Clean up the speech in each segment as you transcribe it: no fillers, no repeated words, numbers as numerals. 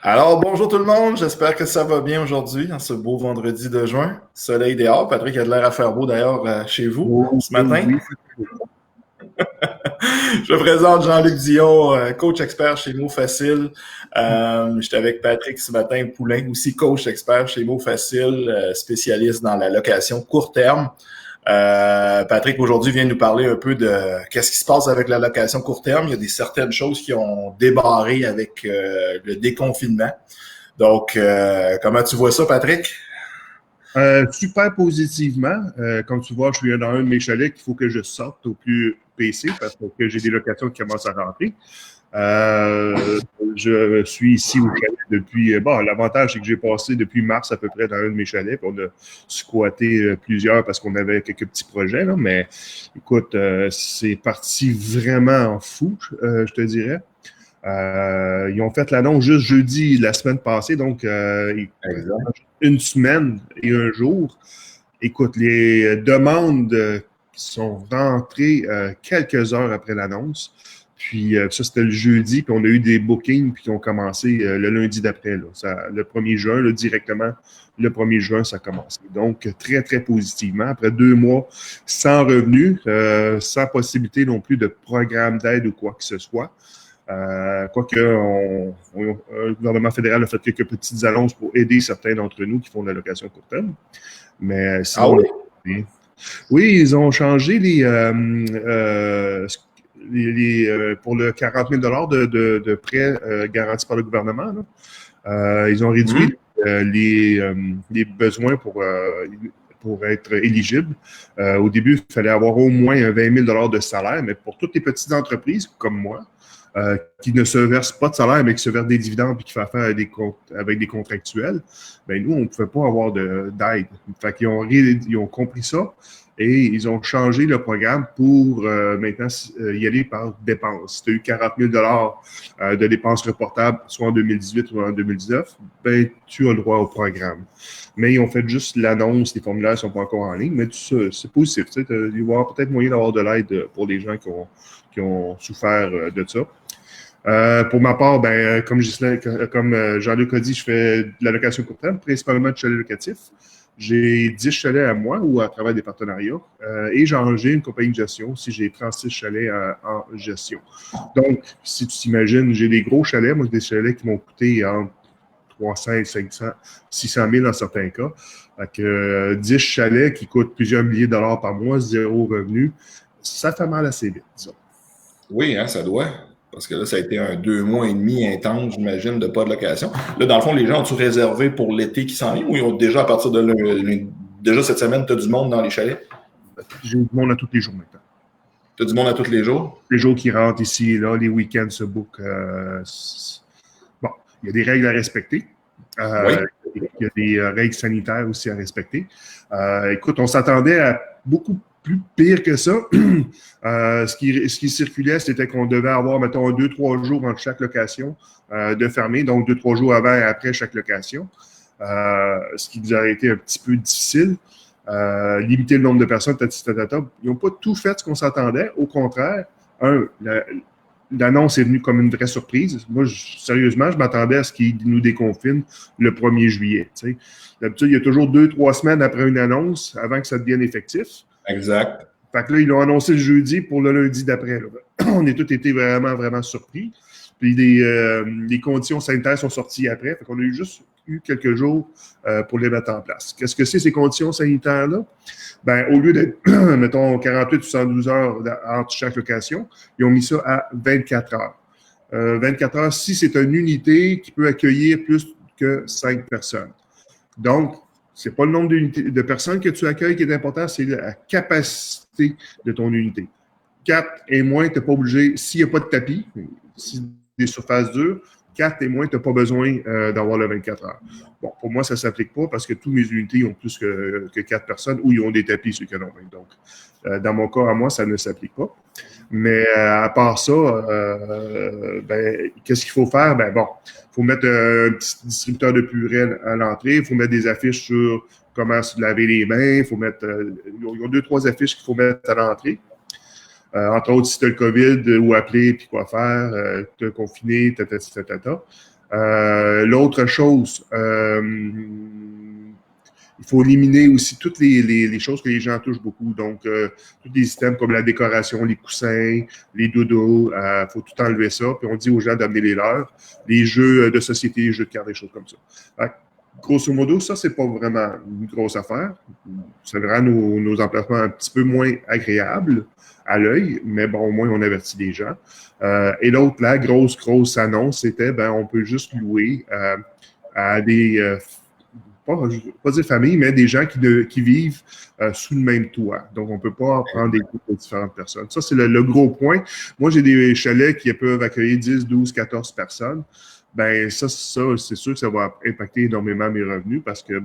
Alors, bonjour tout le monde, j'espère que ça va bien aujourd'hui, en ce beau vendredi de juin. Soleil dehors, Patrick a de l'air à faire beau d'ailleurs chez vous Oh, ce oh, matin. oui. Je me présente Jean-Luc Dion, coach expert chez Mots Facile. J'étais avec Patrick ce matin Poulain, aussi coach expert chez Mots Facile, spécialiste dans la location court terme. Patrick aujourd'hui vient nous parler un peu de qu'est-ce qui se passe avec la location court terme. Il y a certaines choses qui ont débarré avec le déconfinement. Donc, comment tu vois ça, Patrick? Super positivement. Comme tu vois, je suis dans un de mes chalets qu'il faut que je sorte au plus PC parce que j'ai des locations qui commencent à rentrer. Je suis ici au chalet depuis. Bon, l'avantage, c'est que j'ai passé depuis mars à peu près dans un de mes chalets. Puis on a squatté plusieurs parce qu'on avait quelques petits projets. Là, mais écoute, c'est parti vraiment en fou, je te dirais. Ils ont fait l'annonce juste jeudi la semaine passée, donc Exact. une semaine et un jour. Écoute, les demandes qui sont rentrées quelques heures après l'annonce. Puis ça, c'était le jeudi, puis on a eu des bookings puis qui ont commencé le lundi d'après. Le 1er juin, là, directement, le 1er juin, ça a commencé. Donc, très, très positivement. Après 2 mois sans revenus, sans possibilité non plus de programme d'aide ou quoi que ce soit. Quoique, le gouvernement fédéral a fait quelques petites annonces pour aider certains d'entre nous qui font de la location court terme. Mais Ah sinon, oui? oui, ils ont changé pour le 40 000 de prêts garantis par le gouvernement. Là. Ils ont réduit Mhm. les besoins pour être éligible. Au début, il fallait avoir au moins 20 000 de salaire, mais pour toutes les petites entreprises comme moi, qui ne se versent pas de salaire, mais qui se versent des dividendes et qui font affaire avec des contractuels, ben nous, on ne pouvait pas avoir d'aide. Fait qu'ils ils ont compris ça et ils ont changé le programme pour maintenant y aller par dépenses. Si tu as eu 40 000 de dépenses reportables, soit en 2018 ou en 2019, ben tu as le droit au programme. Mais ils ont fait juste l'annonce, les formulaires ne sont pas encore en ligne, mais tout ça, c'est positif. Il va y avoir peut-être moyen d'avoir de l'aide pour les gens qui ont souffert de ça. Pour ma part, ben, comme Jean-Luc a dit, je fais de la location court terme, principalement de chalets locatifs. J'ai 10 chalets à moi ou à travers des partenariats et j'ai une compagnie de gestion si j'ai 36 chalets en gestion. Donc, si tu t'imagines, j'ai des gros chalets, moi, des chalets qui m'ont coûté entre 300, 500, 600 000 dans certains cas. Fait que 10 chalets qui coûtent plusieurs milliers de dollars par mois, zéro revenu, ça fait mal assez vite, disons. Oui, hein, ça doit. Parce que là, ça a été un 2 mois et demi intense, j'imagine, de pas de location. Là, dans le fond, les gens ont-tu réservé pour l'été qui s'en vient ou ils ont déjà, à partir de déjà cette semaine, tu as du monde dans les chalets? J'ai du monde à tous les jours maintenant. Tu as du monde à tous les jours? Les jours qui rentrent ici et là, les week-ends se bookent. Bon, il y a des règles à respecter. Oui. Il y a des règles sanitaires aussi à respecter. Écoute, on s'attendait à beaucoup plus pire que ça. Ce qui circulait, c'était qu'on devait avoir, mettons, 2-3 jours entre chaque location de fermer, donc 2-3 jours avant et après chaque location, ce qui nous a été un petit peu difficile. Limiter le nombre de personnes, ils n'ont pas tout fait ce qu'on s'attendait. Au contraire, l'annonce est venue comme une vraie surprise. Moi, sérieusement, je m'attendais à ce qu'ils nous déconfinent le 1er juillet. T'sais. D'habitude, il y a toujours 2-3 semaines après une annonce avant que ça devienne effectif. Exact. Fait que là, ils l'ont annoncé le jeudi pour le lundi d'après. On a tous été vraiment, vraiment surpris. Puis les conditions sanitaires sont sorties après. Fait qu'on a juste eu quelques jours pour les mettre en place. Qu'est-ce que c'est ces conditions sanitaires-là? Ben, au lieu d'être, mettons, 48 ou 112 heures entre chaque location, ils ont mis ça à 24 heures. 24 heures si c'est une unité qui peut accueillir plus que 5 personnes. Donc, ce n'est pas le nombre de personnes que tu accueilles qui est important, c'est la capacité de ton unité. 4 et moins, tu n'es pas obligé, s'il n'y a pas de tapis, si des surfaces dures, 4 et moins, tu n'as pas besoin d'avoir le 24 heures. Bon, pour moi, ça ne s'applique pas parce que tous mes unités ont plus que 4 personnes ou ils ont des tapis sur le canon. Donc, dans mon cas, à moi, ça ne s'applique pas. Mais à part ça, ben, qu'est-ce qu'il faut faire? Ben bon, il faut mettre un petit distributeur de purée à l'entrée, il faut mettre des affiches sur comment se laver les mains, il faut mettre, ils ont 2-3 affiches qu'il faut mettre à l'entrée. Entre autres, si tu as le COVID, où appeler, puis quoi faire, te confiner, L'autre chose, il faut éliminer aussi toutes les choses que les gens touchent beaucoup. Donc, tous les systèmes comme la décoration, les coussins, les dodos, il faut tout enlever ça. Puis on dit aux gens d'amener les leurs, les jeux de société, les jeux de cartes, des choses comme ça. Grosso modo, ça, c'est pas vraiment une grosse affaire. Ça rend nos emplacements un petit peu moins agréables à l'œil, mais bon, au moins, on avertit les gens. Et l'autre, la grosse annonce, c'était, on peut juste louer à des... pas dire famille, mais des gens qui vivent sous le même toit. Donc, on ne peut pas prendre des groupes de différentes personnes. Ça, c'est le gros point. Moi, j'ai des chalets qui peuvent accueillir 10, 12, 14 personnes. Ça, c'est sûr que ça va impacter énormément mes revenus parce que,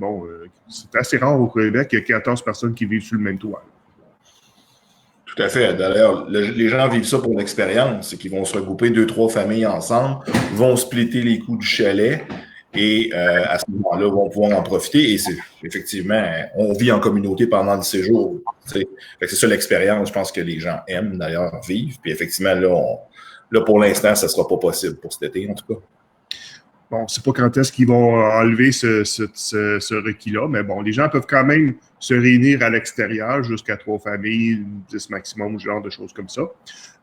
c'est assez rare au Québec qu'il y a 14 personnes qui vivent sous le même toit. Tout à fait. D'ailleurs, les gens vivent ça pour l'expérience. C'est qu'ils vont se regrouper 2-3 familles ensemble, vont splitter les coûts du chalet et à ce moment-là, vont pouvoir en profiter. Et c'est effectivement, on vit en communauté pendant le séjour. C'est ça l'expérience, je pense que les gens aiment d'ailleurs vivre. Puis effectivement, là pour l'instant, ça ne sera pas possible pour cet été, en tout cas. Bon, on ne sait pas quand est-ce qu'ils vont enlever ce requis-là, mais bon, les gens peuvent quand même se réunir à l'extérieur jusqu'à 3 familles, 10 maximum, genre de choses comme ça.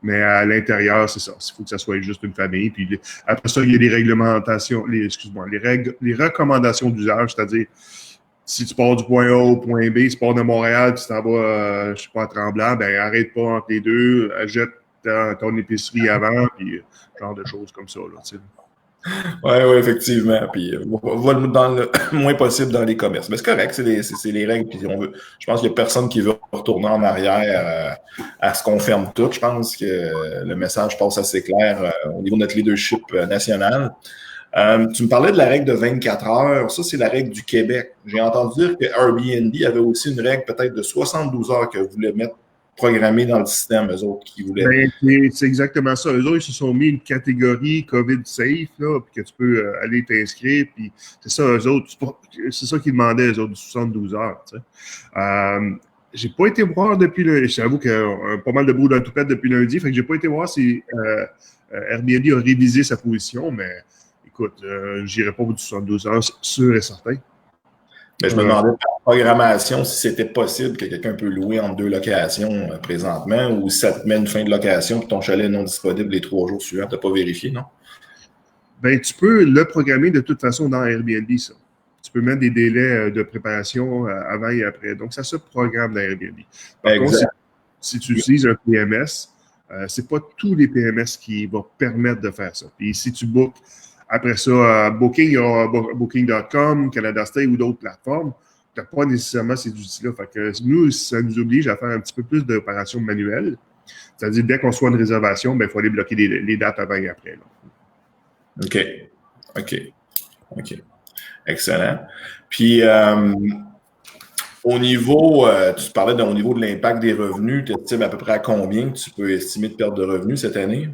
Mais à l'intérieur, c'est ça. Il faut que ça soit juste une famille. Puis après ça, il y a les réglementations, les recommandations d'usage, c'est-à-dire si tu pars du point A au point B, si tu pars de Montréal, tu t'en vas, je sais pas, à Tremblant, arrête pas entre les deux, jette ton épicerie avant, puis genre de choses comme ça, là, tu sais. Oui, effectivement. Puis, va dans le moins possible dans les commerces. Mais c'est correct, c'est les règles. Puis je pense qu'il n'y a personne qui veut retourner en arrière à ce qu'on ferme tout. Je pense que le message passe assez clair au niveau de notre leadership national. Tu me parlais de la règle de 24 heures. Ça, c'est la règle du Québec. J'ai entendu dire que Airbnb avait aussi une règle peut-être de 72 heures que voulait mettre programmés dans le système, eux autres, qui voulaient. C'est exactement ça. Eux autres, ils se sont mis une catégorie COVID safe, là, puis que tu peux aller t'inscrire, puis c'est ça, eux autres, c'est ça qu'ils demandaient, eux autres, 72 heures, tu sais. J'ai pas été voir depuis le... J'avoue qu'il y a pas mal de bruit dans le toupette depuis lundi, fait que j'ai pas été voir si Airbnb a révisé sa position, mais écoute, j'irai pas au bout de 72 heures, sûr et certain. Mais je me demandais par programmation si c'était possible que quelqu'un peut louer en 2 locations présentement ou si ça te met une fin de location et ton chalet est non disponible les 3 jours suivants. Tu n'as pas vérifié, non? Tu peux le programmer de toute façon dans Airbnb, ça. Tu peux mettre des délais de préparation avant et après. Donc, ça se programme dans Airbnb. Par contre, si tu utilises un PMS, c'est pas tous les PMS qui vont permettre de faire ça. Puis si tu bookes après ça, Booking.com, Canada Stay ou d'autres plateformes, tu n'as pas nécessairement ces outils-là. Fait que nous, ça nous oblige à faire un petit peu plus d'opérations manuelles. C'est-à-dire, dès qu'on soit une réservation, il faut aller bloquer les dates avant et après. Là. OK. Excellent. Puis, au niveau, tu parlais au niveau de l'impact des revenus, tu estimes à peu près à combien tu peux estimer de perte de revenus cette année?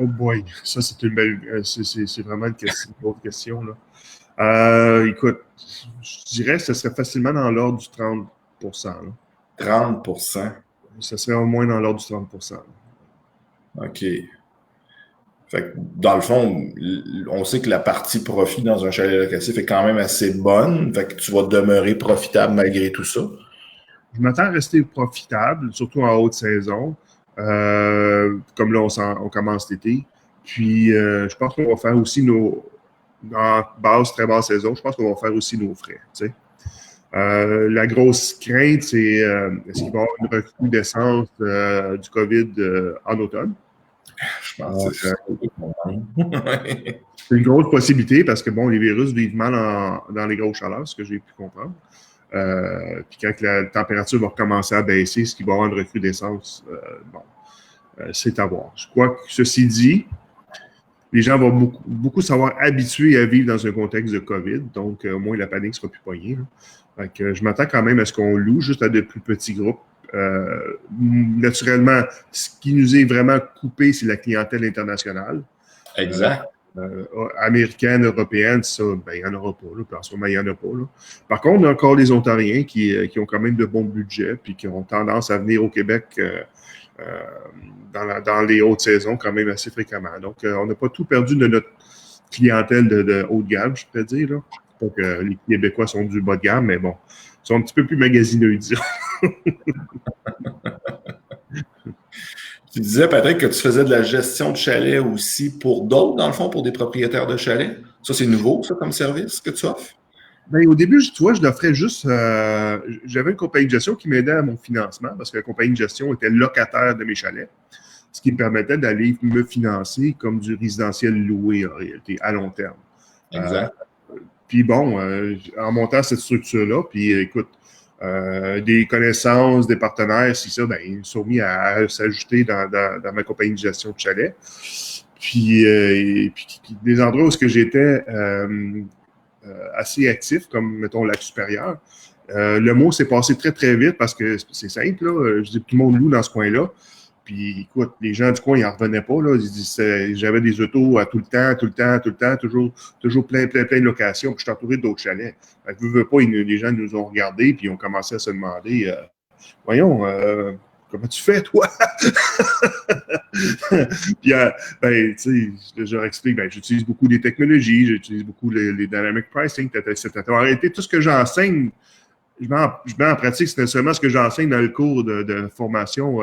Oh boy, ça c'est une belle, c'est vraiment une autre question là. Écoute, je dirais que ce serait facilement dans l'ordre du 30 là. 30%? Ça serait au moins dans l'ordre du 30%. Là. OK. Fait que, dans le fond, on sait que la partie profit dans un chalet locatif est quand même assez bonne. Fait que tu vas demeurer profitable malgré tout ça. Je m'attends à rester profitable, surtout en haute saison. Comme là, on commence l'été. Puis, je pense qu'on va faire aussi en très basse saison, je pense qu'on va faire aussi nos frais. Tu sais. La grosse crainte, c'est est-ce qu'il va y avoir une recrudescence du COVID en automne? Je pense que c'est une grosse possibilité parce que, les virus vivent mal dans les grosses chaleurs, ce que j'ai pu comprendre. Puis quand la température va recommencer à baisser, est-ce qu'il va y avoir une recrudescence? C'est à voir. Je crois que, ceci dit, les gens vont beaucoup savoir habitués à vivre dans un contexte de COVID, donc au moins la panique ne sera plus poignée. Donc, je m'attends quand même à ce qu'on loue juste à de plus petits groupes. Naturellement, ce qui nous est vraiment coupé, c'est la clientèle internationale. Exact. Américaine, européenne, ça, il n'y en aura pas. Là. En ce moment, il n'y en a pas. Là. Par contre, on a encore les Ontariens qui ont quand même de bons budgets puis qui ont tendance à venir au Québec dans les hautes saisons quand même assez fréquemment. Donc, on n'a pas tout perdu de clientèle de haut de gamme, je peux dire. Là. Donc, les Québécois sont du bas de gamme, mais bon, ils sont un petit peu plus magasineux, disons. Tu disais, Patrick, que tu faisais de la gestion de chalet aussi pour d'autres, dans le fond, pour des propriétaires de chalets. Ça, c'est nouveau, ça, comme service que tu offres? Ben, au début, tu vois, je l'offrais juste. J'avais une compagnie de gestion qui m'aidait à mon financement parce que la compagnie de gestion était locataire de mes chalets, ce qui me permettait d'aller me financer comme du résidentiel loué en réalité, à long terme. Exact. Puis bon, en montant cette structure-là, puis écoute, des connaissances, des partenaires, c'est ça, ben, ils sont mis à s'ajouter dans ma compagnie de gestion de chalet. Puis des endroits où j'étais assez actif, comme, mettons, Lac-Supérieur, le mot s'est passé très, très vite parce que c'est simple, là. Je dis, tout le monde loue dans ce coin-là. Puis, écoute, les gens du coin, ils n'en revenaient pas, là. J'avais des autos à tout le temps, toujours plein de locations, puis je suis entouré d'autres chalets. Fait que, veux pas, les gens nous ont regardés, puis ils ont commencé à se demander, voyons, comment tu fais, toi? Puis, ben, tu sais, je leur explique, ben, j'utilise beaucoup des technologies, j'utilise beaucoup les dynamic pricing, etc. En réalité, tout ce que j'enseigne, je mets en pratique, c'est seulement ce que j'enseigne dans le cours de formation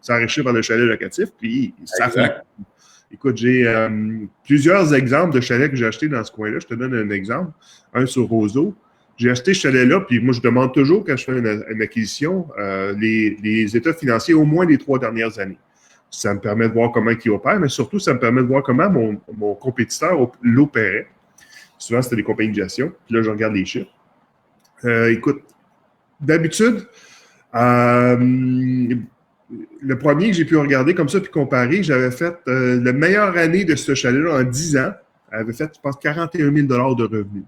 s'enrichir par le chalet locatif. Puis, ça fait. Écoute, j'ai plusieurs exemples de chalets que j'ai achetés dans ce coin-là. Je te donne un exemple. Un sur Roseau. J'ai acheté ce chalet-là, puis moi, je demande toujours, quand je fais une acquisition, les états financiers au moins les 3 dernières années. Ça me permet de voir comment il opère, mais surtout, ça me permet de voir comment mon compétiteur l'opérait. Souvent, c'était des compagnies de gestion. Puis là, je regarde les chiffres. Écoute, d'habitude, le premier que j'ai pu regarder comme ça puis comparer, j'avais fait la meilleure année de ce chalet-là en 10 ans. Elle avait fait, je pense, 41 000 $ de revenus.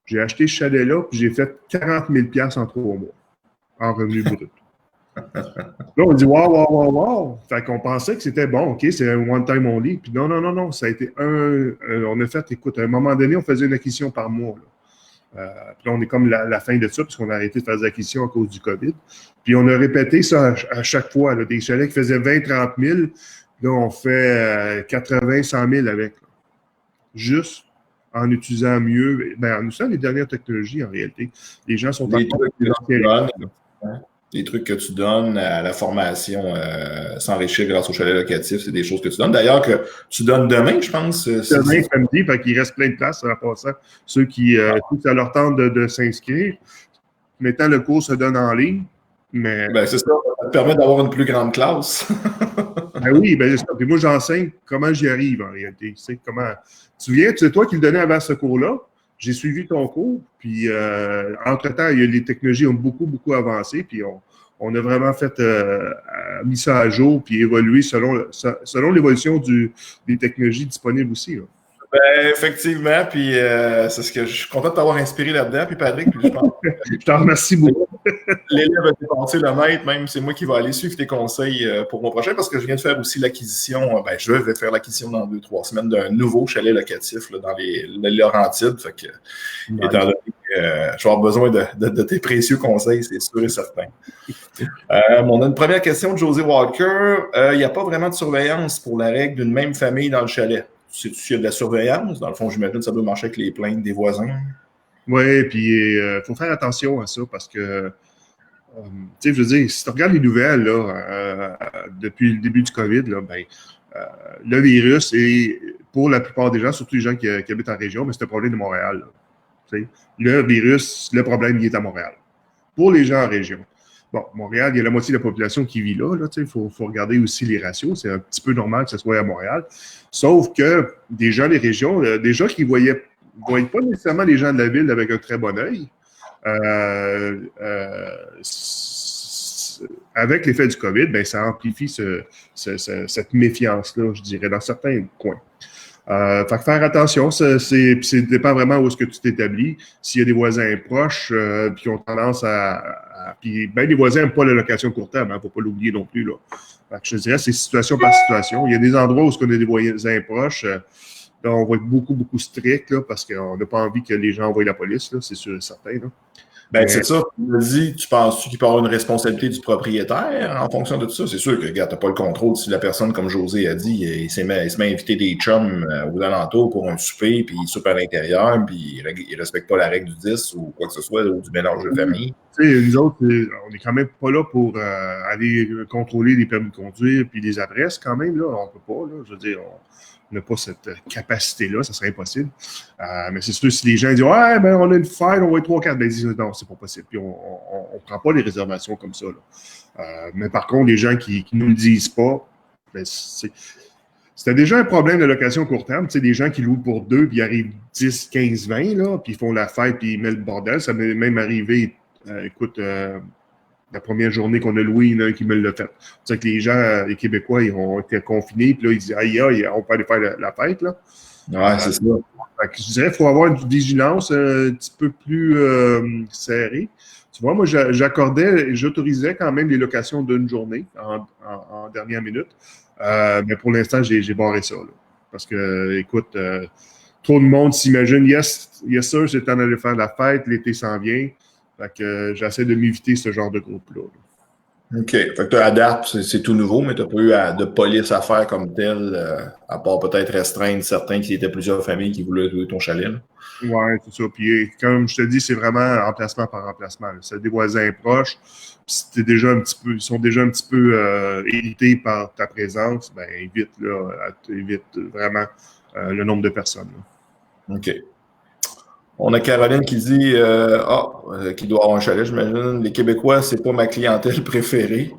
J'ai acheté ce chalet-là puis j'ai fait 40 000 $ en 3 mois en revenus bruts. Là, on dit wow. Fait qu'on pensait que c'était bon, OK, c'est un one-time only. Puis non. Ça a été on a fait, écoute, à un moment donné, on faisait une acquisition par mois. Là. Puis là, on est comme la fin de ça, puisqu'on a arrêté de faire des acquisitions à cause du COVID. Puis on a répété ça à chaque fois. Là, des chalets qui faisaient 20-30 000, là, on fait 80-100 000 avec. Là. Juste en utilisant mieux, en utilisant les dernières technologies, en réalité. Les gens sont les trucs que tu donnes à la formation, s'enrichir grâce au chalet locatif, c'est des choses que tu donnes. D'ailleurs, que tu donnes demain, je pense. Demain, samedi, fait qu'il reste plein de places en passant. Ceux qui, ça leur tente de s'inscrire. Maintenant, le cours se donne en ligne. Mais... c'est ça, ça te permet d'avoir une plus grande classe. Oui, c'est ça. Puis moi, j'enseigne comment j'y arrive en réalité. Tu sais, comment... Tu souviens, c'est toi qui le donnais avant ce cours-là. J'ai suivi ton cours, puis entre-temps, les technologies ont beaucoup avancé, puis on a vraiment fait mis ça à jour, puis évolué selon l'évolution des technologies disponibles aussi. Là. Effectivement, puis c'est ce que je suis content de t'avoir inspiré là-dedans, puis Patrick, puis je pense je t'en remercie beaucoup. L'élève a dépassé le maître, même c'est moi qui vais aller suivre tes conseils pour mon prochain, parce que je viens de faire aussi l'acquisition, je vais faire l'acquisition dans 2-3 semaines d'un nouveau chalet locatif là, dans les Laurentides, fait que, étant donné que je vais avoir besoin de tes précieux conseils, c'est sûr et certain. On a une première question de José Walker. Il n'y a pas vraiment de surveillance pour la règle d'une même famille dans le chalet. Sais-tu s'il y a de la surveillance? Dans le fond, j'imagine que ça doit marcher avec les plaintes des voisins. Oui, puis il faut faire attention à ça parce que, tu sais, je veux dire, si tu regardes les nouvelles, là, depuis le début du COVID, là, le virus est, pour la plupart des gens, surtout les gens qui habitent en région, mais c'est un problème de Montréal. Là, le virus, le problème, il est à Montréal. Pour les gens en région. Bon, Montréal, il y a la moitié de la population qui vit là. Il faut regarder aussi les ratios. C'est un petit peu normal que ce soit à Montréal. Sauf que des gens des régions, des gens qui ne voyaient pas nécessairement les gens de la ville avec un très bon œil, avec l'effet du COVID, ça amplifie cette méfiance-là, je dirais, dans certains coins. Fait que faire attention, ça dépend vraiment où est-ce que tu t'établis. S'il y a des voisins proches qui ont tendance puis les voisins n'aiment pas la location court terme, il ne faut pas l'oublier non plus. Là. Fait que je dirais c'est situation par situation. Il y a des endroits où on a des voisins proches, là, on va être beaucoup strict là, parce qu'on n'a pas envie que les gens envoient la police, là, c'est sûr et certain. Là. Ben, c'est ça. Tu me dis, tu penses-tu qu'il peut y avoir une responsabilité du propriétaire en fonction de tout ça? C'est sûr que, regarde, t'as pas le contrôle. Si la personne, comme José a dit, il se met à inviter des chums aux alentours pour un souper, puis il soupe à l'intérieur, puis il respecte pas la règle du 10 ou quoi que ce soit, ou du mélange de famille. Tu sais, nous autres, on est quand même pas là pour aller contrôler les permis de conduire puis les adresses quand même, là. On peut pas, là. Je veux dire, on n'a pas cette capacité-là, ça serait impossible. Mais c'est sûr, si les gens disent « Ouais, ben on a une fête, on va être 3-4 », ben ils disent « Non, c'est pas possible. » Puis on prend pas les réservations comme ça, là. Mais par contre, les gens qui nous le disent pas, ben c'était déjà un problème de location court terme. Tu sais, des gens qui louent pour 2, puis ils arrivent 10, 15, 20, là, puis ils font la fête, puis ils mettent le bordel. Ça m'est même arrivé, écoute, la première journée qu'on a loué, il y en a un qui me l'a fait. C'est que les gens, les Québécois, ils ont été confinés, puis là, ils disent, aïe, aïe, on peut aller faire la fête, là. Ouais, c'est ça. Je dirais qu'il faut avoir une vigilance un petit peu plus serrée. Tu vois, moi, j'autorisais quand même les locations d'une journée en dernière minute. Mais pour l'instant, j'ai barré ça, là. Parce que, écoute, trop de monde s'imagine, yes sir, c'est le temps d'aller faire la fête, l'été s'en vient. Fait que j'essaie de m'éviter ce genre de groupe-là. OK. Fait que à date, c'est tout nouveau, mais tu n'as pas eu de police à faire comme telle, à part peut-être restreindre certains qui étaient plusieurs familles qui voulaient louer ton chalet. Oui, c'est ça. Puis comme je te dis, c'est vraiment emplacement par emplacement. C'est des voisins proches. Puis ils sont déjà un petit peu irrités par ta présence, ben évite vraiment le nombre de personnes, là. OK. On a Caroline qui dit qui doit avoir un chalet, j'imagine. Les Québécois, c'est pas ma clientèle préférée.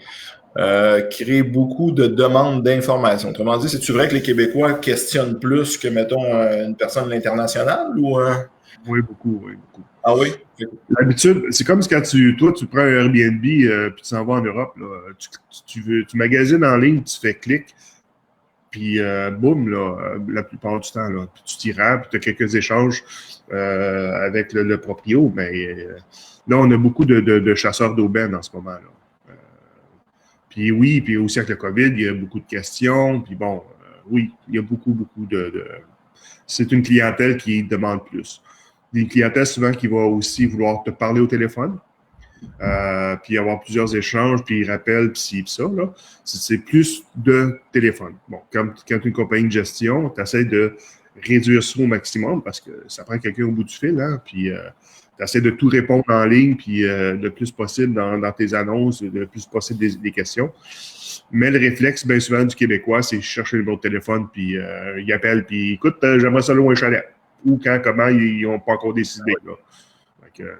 Crée beaucoup de demandes d'informations. Autrement dit, c'est-tu vrai que les Québécois questionnent plus que, mettons, une personne de l'international ou Oui, beaucoup. Ah oui? L'habitude, c'est comme quand tu prends un Airbnb puis tu s'en vas en Europe, là, tu magasines en ligne, tu fais clic, puis boum, là, la plupart du temps, là, puis tu t'y rends, puis tu as quelques échanges avec le proprio, mais là, on a beaucoup de chasseurs d'aubaine en ce moment, là. Puis oui, puis aussi avec le COVID, il y a beaucoup de questions, puis bon, oui, il y a beaucoup de... C'est une clientèle qui demande plus. Une clientèle souvent qui va aussi vouloir te parler au téléphone, puis avoir plusieurs échanges, puis ils rappellent, puis ci, puis ça, là. C'est plus de téléphone. Bon, quand tu es une compagnie de gestion, tu essaies de réduire ça au maximum parce que ça prend quelqu'un au bout du fil, hein, puis tu essaies de tout répondre en ligne, puis le plus possible dans tes annonces, le plus possible des questions. Mais le réflexe, bien souvent, du Québécois, c'est chercher le numéro de téléphone, puis il appelle, puis écoute, j'aimerais ça louer un chalet. Ou quand, comment, ils n'ont pas encore décidé, là.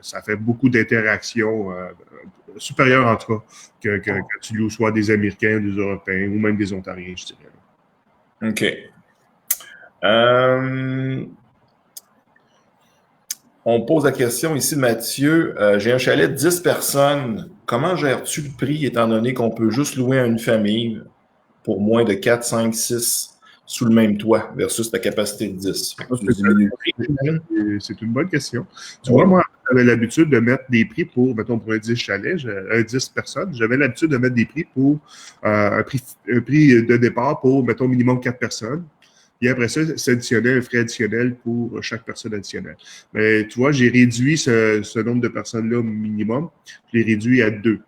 Ça fait beaucoup d'interactions supérieures, en tout cas, que tu loues soit des Américains, des Européens ou même des Ontariens, je dirais. OK. On pose la question ici, Mathieu. J'ai un chalet de 10 personnes. Comment gères-tu le prix étant donné qu'on peut juste louer à une famille pour moins de 4, 5, 6 sous le même toit versus ta capacité de 10? C'est une bonne question. Tu vois, moi, j'avais l'habitude de mettre des prix pour, mettons, pour un 10 chalets, 10 personnes, j'avais l'habitude de mettre des prix pour un prix de départ pour, mettons, minimum 4 personnes. Et après ça, c'est additionnel, un frais additionnel pour chaque personne additionnelle. Mais tu vois, j'ai réduit ce nombre de personnes-là minimum, je l'ai réduit à 2.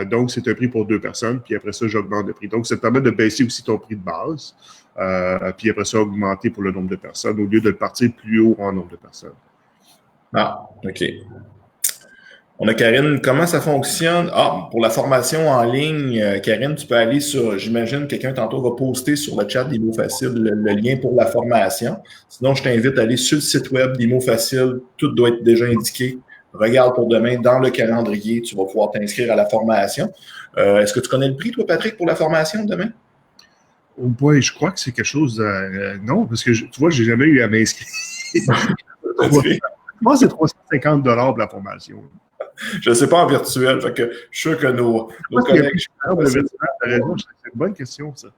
Donc, c'est un prix pour 2 personnes, puis après ça, j'augmente le prix. Donc, ça te permet de baisser aussi ton prix de base, puis après ça, augmenter pour le nombre de personnes, au lieu de le partir plus haut en nombre de personnes. Ah, OK. On a Karine, comment ça fonctionne? Ah, pour la formation en ligne, Karine, tu peux aller sur, j'imagine, quelqu'un tantôt va poster sur le chat d'Imo Facile le lien pour la formation. Sinon, je t'invite à aller sur le site web d'Imo Facile, tout doit être déjà indiqué. Regarde pour demain, dans le calendrier, tu vas pouvoir t'inscrire à la formation. Est-ce que tu connais le prix, toi, Patrick, pour la formation demain? Oh boy, je crois que c'est quelque chose... non, parce que tu vois, j'ai jamais eu à m'inscrire. Moi, c'est 350 $ pour la formation. Je ne sais pas en virtuel, fait que je suis sûr que nos collègues... C'est une bonne question, ça.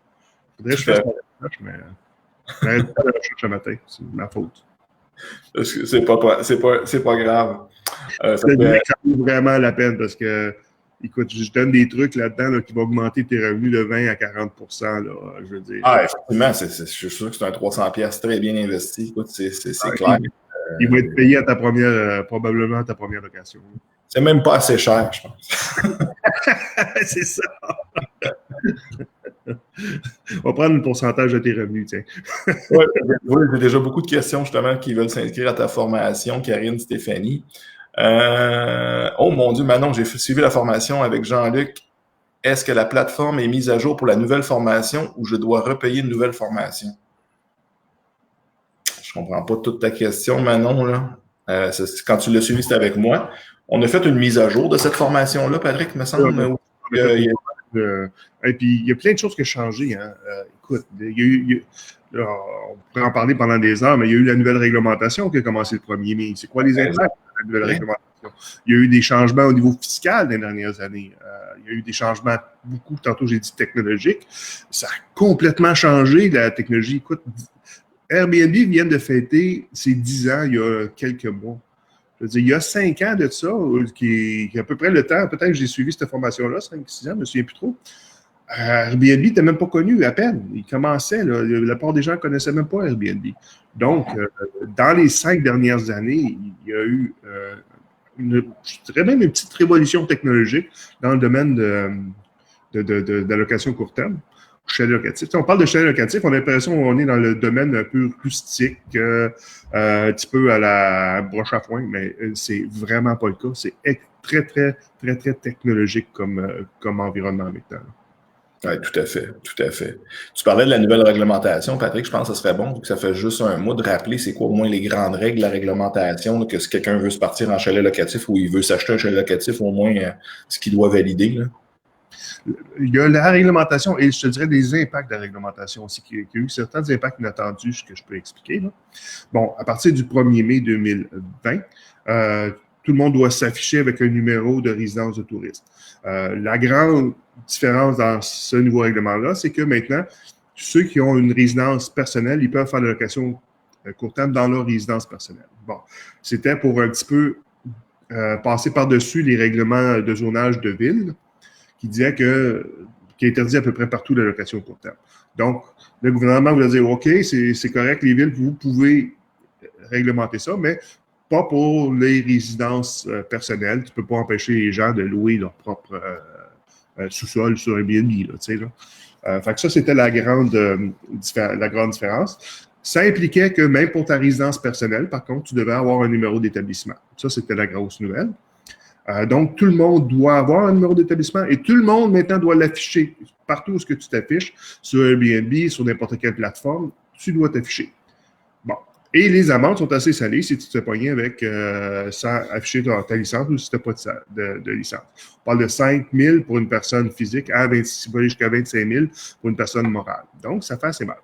Faudrait que je fasse la recherche, mais je vais faire la recherche ce matin. C'est ma faute. C'est pas grave. Ça vaut vraiment la peine parce que, écoute, je donne des trucs là-dedans là, qui vont augmenter tes revenus de 20 à 40 %, là, je veux dire. Ah, effectivement, je suis sûr que c'est un 300$ très bien investi. Écoute, c'est clair. Il va être payé à ta première, probablement à ta première location. C'est même pas assez cher, je pense. C'est ça. On va prendre un pourcentage de tes revenus, tiens. Oui, j'ai déjà beaucoup de questions justement qui veulent s'inscrire à ta formation, Karine, Stéphanie. Oh mon Dieu, Manon, j'ai suivi la formation avec Jean-Luc. Est-ce que la plateforme est mise à jour pour la nouvelle formation ou je dois repayer une nouvelle formation? Je comprends pas toute ta question, Manon, là. Quand tu l'as suivi, c'était avec moi. On a fait une mise à jour de cette formation-là, Patrick, me semble. Et puis, il y a plein de choses qui ont changé. Hein. Écoute, on pourrait en parler pendant des heures, mais il y a eu la nouvelle réglementation qui a commencé le 1er mai. C'est quoi les impacts de la nouvelle réglementation? Il y a eu des changements au niveau fiscal les dernières années. Il y a eu des changements beaucoup, tantôt j'ai dit technologiques. Ça a complètement changé la technologie. Écoute, Airbnb vient de fêter ses 10 ans il y a quelques mois. Je veux dire, il y a 5 ans de ça, qui est à peu près le temps, peut-être que j'ai suivi cette formation-là, 5-6 ans, je ne me souviens plus trop. Airbnb n'était même pas connu, à peine. Il commençait, là, la plupart des gens ne connaissaient même pas Airbnb. Donc, dans les 5 dernières années, il y a eu, je dirais même une petite révolution technologique dans le domaine de la location court terme. Chalet locatif. Si on parle de chalet locatif, on a l'impression qu'on est dans le domaine un peu rustique, un petit peu à la broche à foin, mais c'est vraiment pas le cas. C'est très, très, très, très technologique comme environnement maintenant. Oui, tout à fait, tout à fait. Tu parlais de la nouvelle réglementation, Patrick, je pense que ce serait bon, vu que ça fait juste un mois, de rappeler c'est quoi au moins les grandes règles de la réglementation, là, que si quelqu'un veut se partir en chalet locatif ou il veut s'acheter un chalet locatif, au moins ce qu'il doit valider, là. Il y a la réglementation et je te dirais des impacts de la réglementation aussi, qu'il y a eu certains impacts inattendus que je peux expliquer. Là. Bon, à partir du 1er mai 2020, tout le monde doit s'afficher avec un numéro de résidence de touriste. La grande différence dans ce nouveau règlement-là, c'est que maintenant, ceux qui ont une résidence personnelle, ils peuvent faire la location court terme dans leur résidence personnelle. Bon, c'était pour un petit peu passer par-dessus les règlements de zonage de ville, qui disait qui interdit à peu près partout la location court terme. Donc, le gouvernement voulait dire, OK, c'est correct, les villes, vous pouvez réglementer ça, mais pas pour les résidences personnelles. Tu ne peux pas empêcher les gens de louer leur propre sous-sol sur Airbnb. Là, tu sais, là. Fait que ça, c'était la grande différence. Ça impliquait que même pour ta résidence personnelle, par contre, tu devais avoir un numéro d'établissement. Ça, c'était la grosse nouvelle. Donc, tout le monde doit avoir un numéro d'établissement et tout le monde maintenant doit l'afficher. Partout où ce que tu t'affiches, sur Airbnb, sur n'importe quelle plateforme, tu dois t'afficher. Bon. Et les amendes sont assez salées si tu te fais pogner avec sans afficher ta licence ou si tu n'as pas de licence. On parle de 5 000 pour une personne physique à jusqu'à 25 000 pour une personne morale. Donc, ça fait assez mal.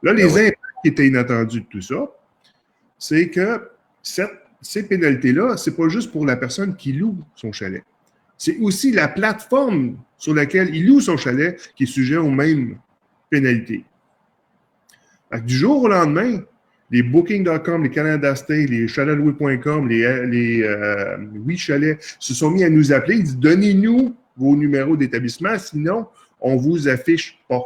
Là, les impacts qui étaient inattendus de tout ça, c'est que ces pénalités-là, ce n'est pas juste pour la personne qui loue son chalet. C'est aussi la plateforme sur laquelle il loue son chalet qui est sujet aux mêmes pénalités. Du jour au lendemain, les Booking.com, les Canada Stay, les chaletloué.com, les WeChalet se sont mis à nous appeler. Ils disent, donnez-nous vos numéros d'établissement, sinon on vous affiche pas.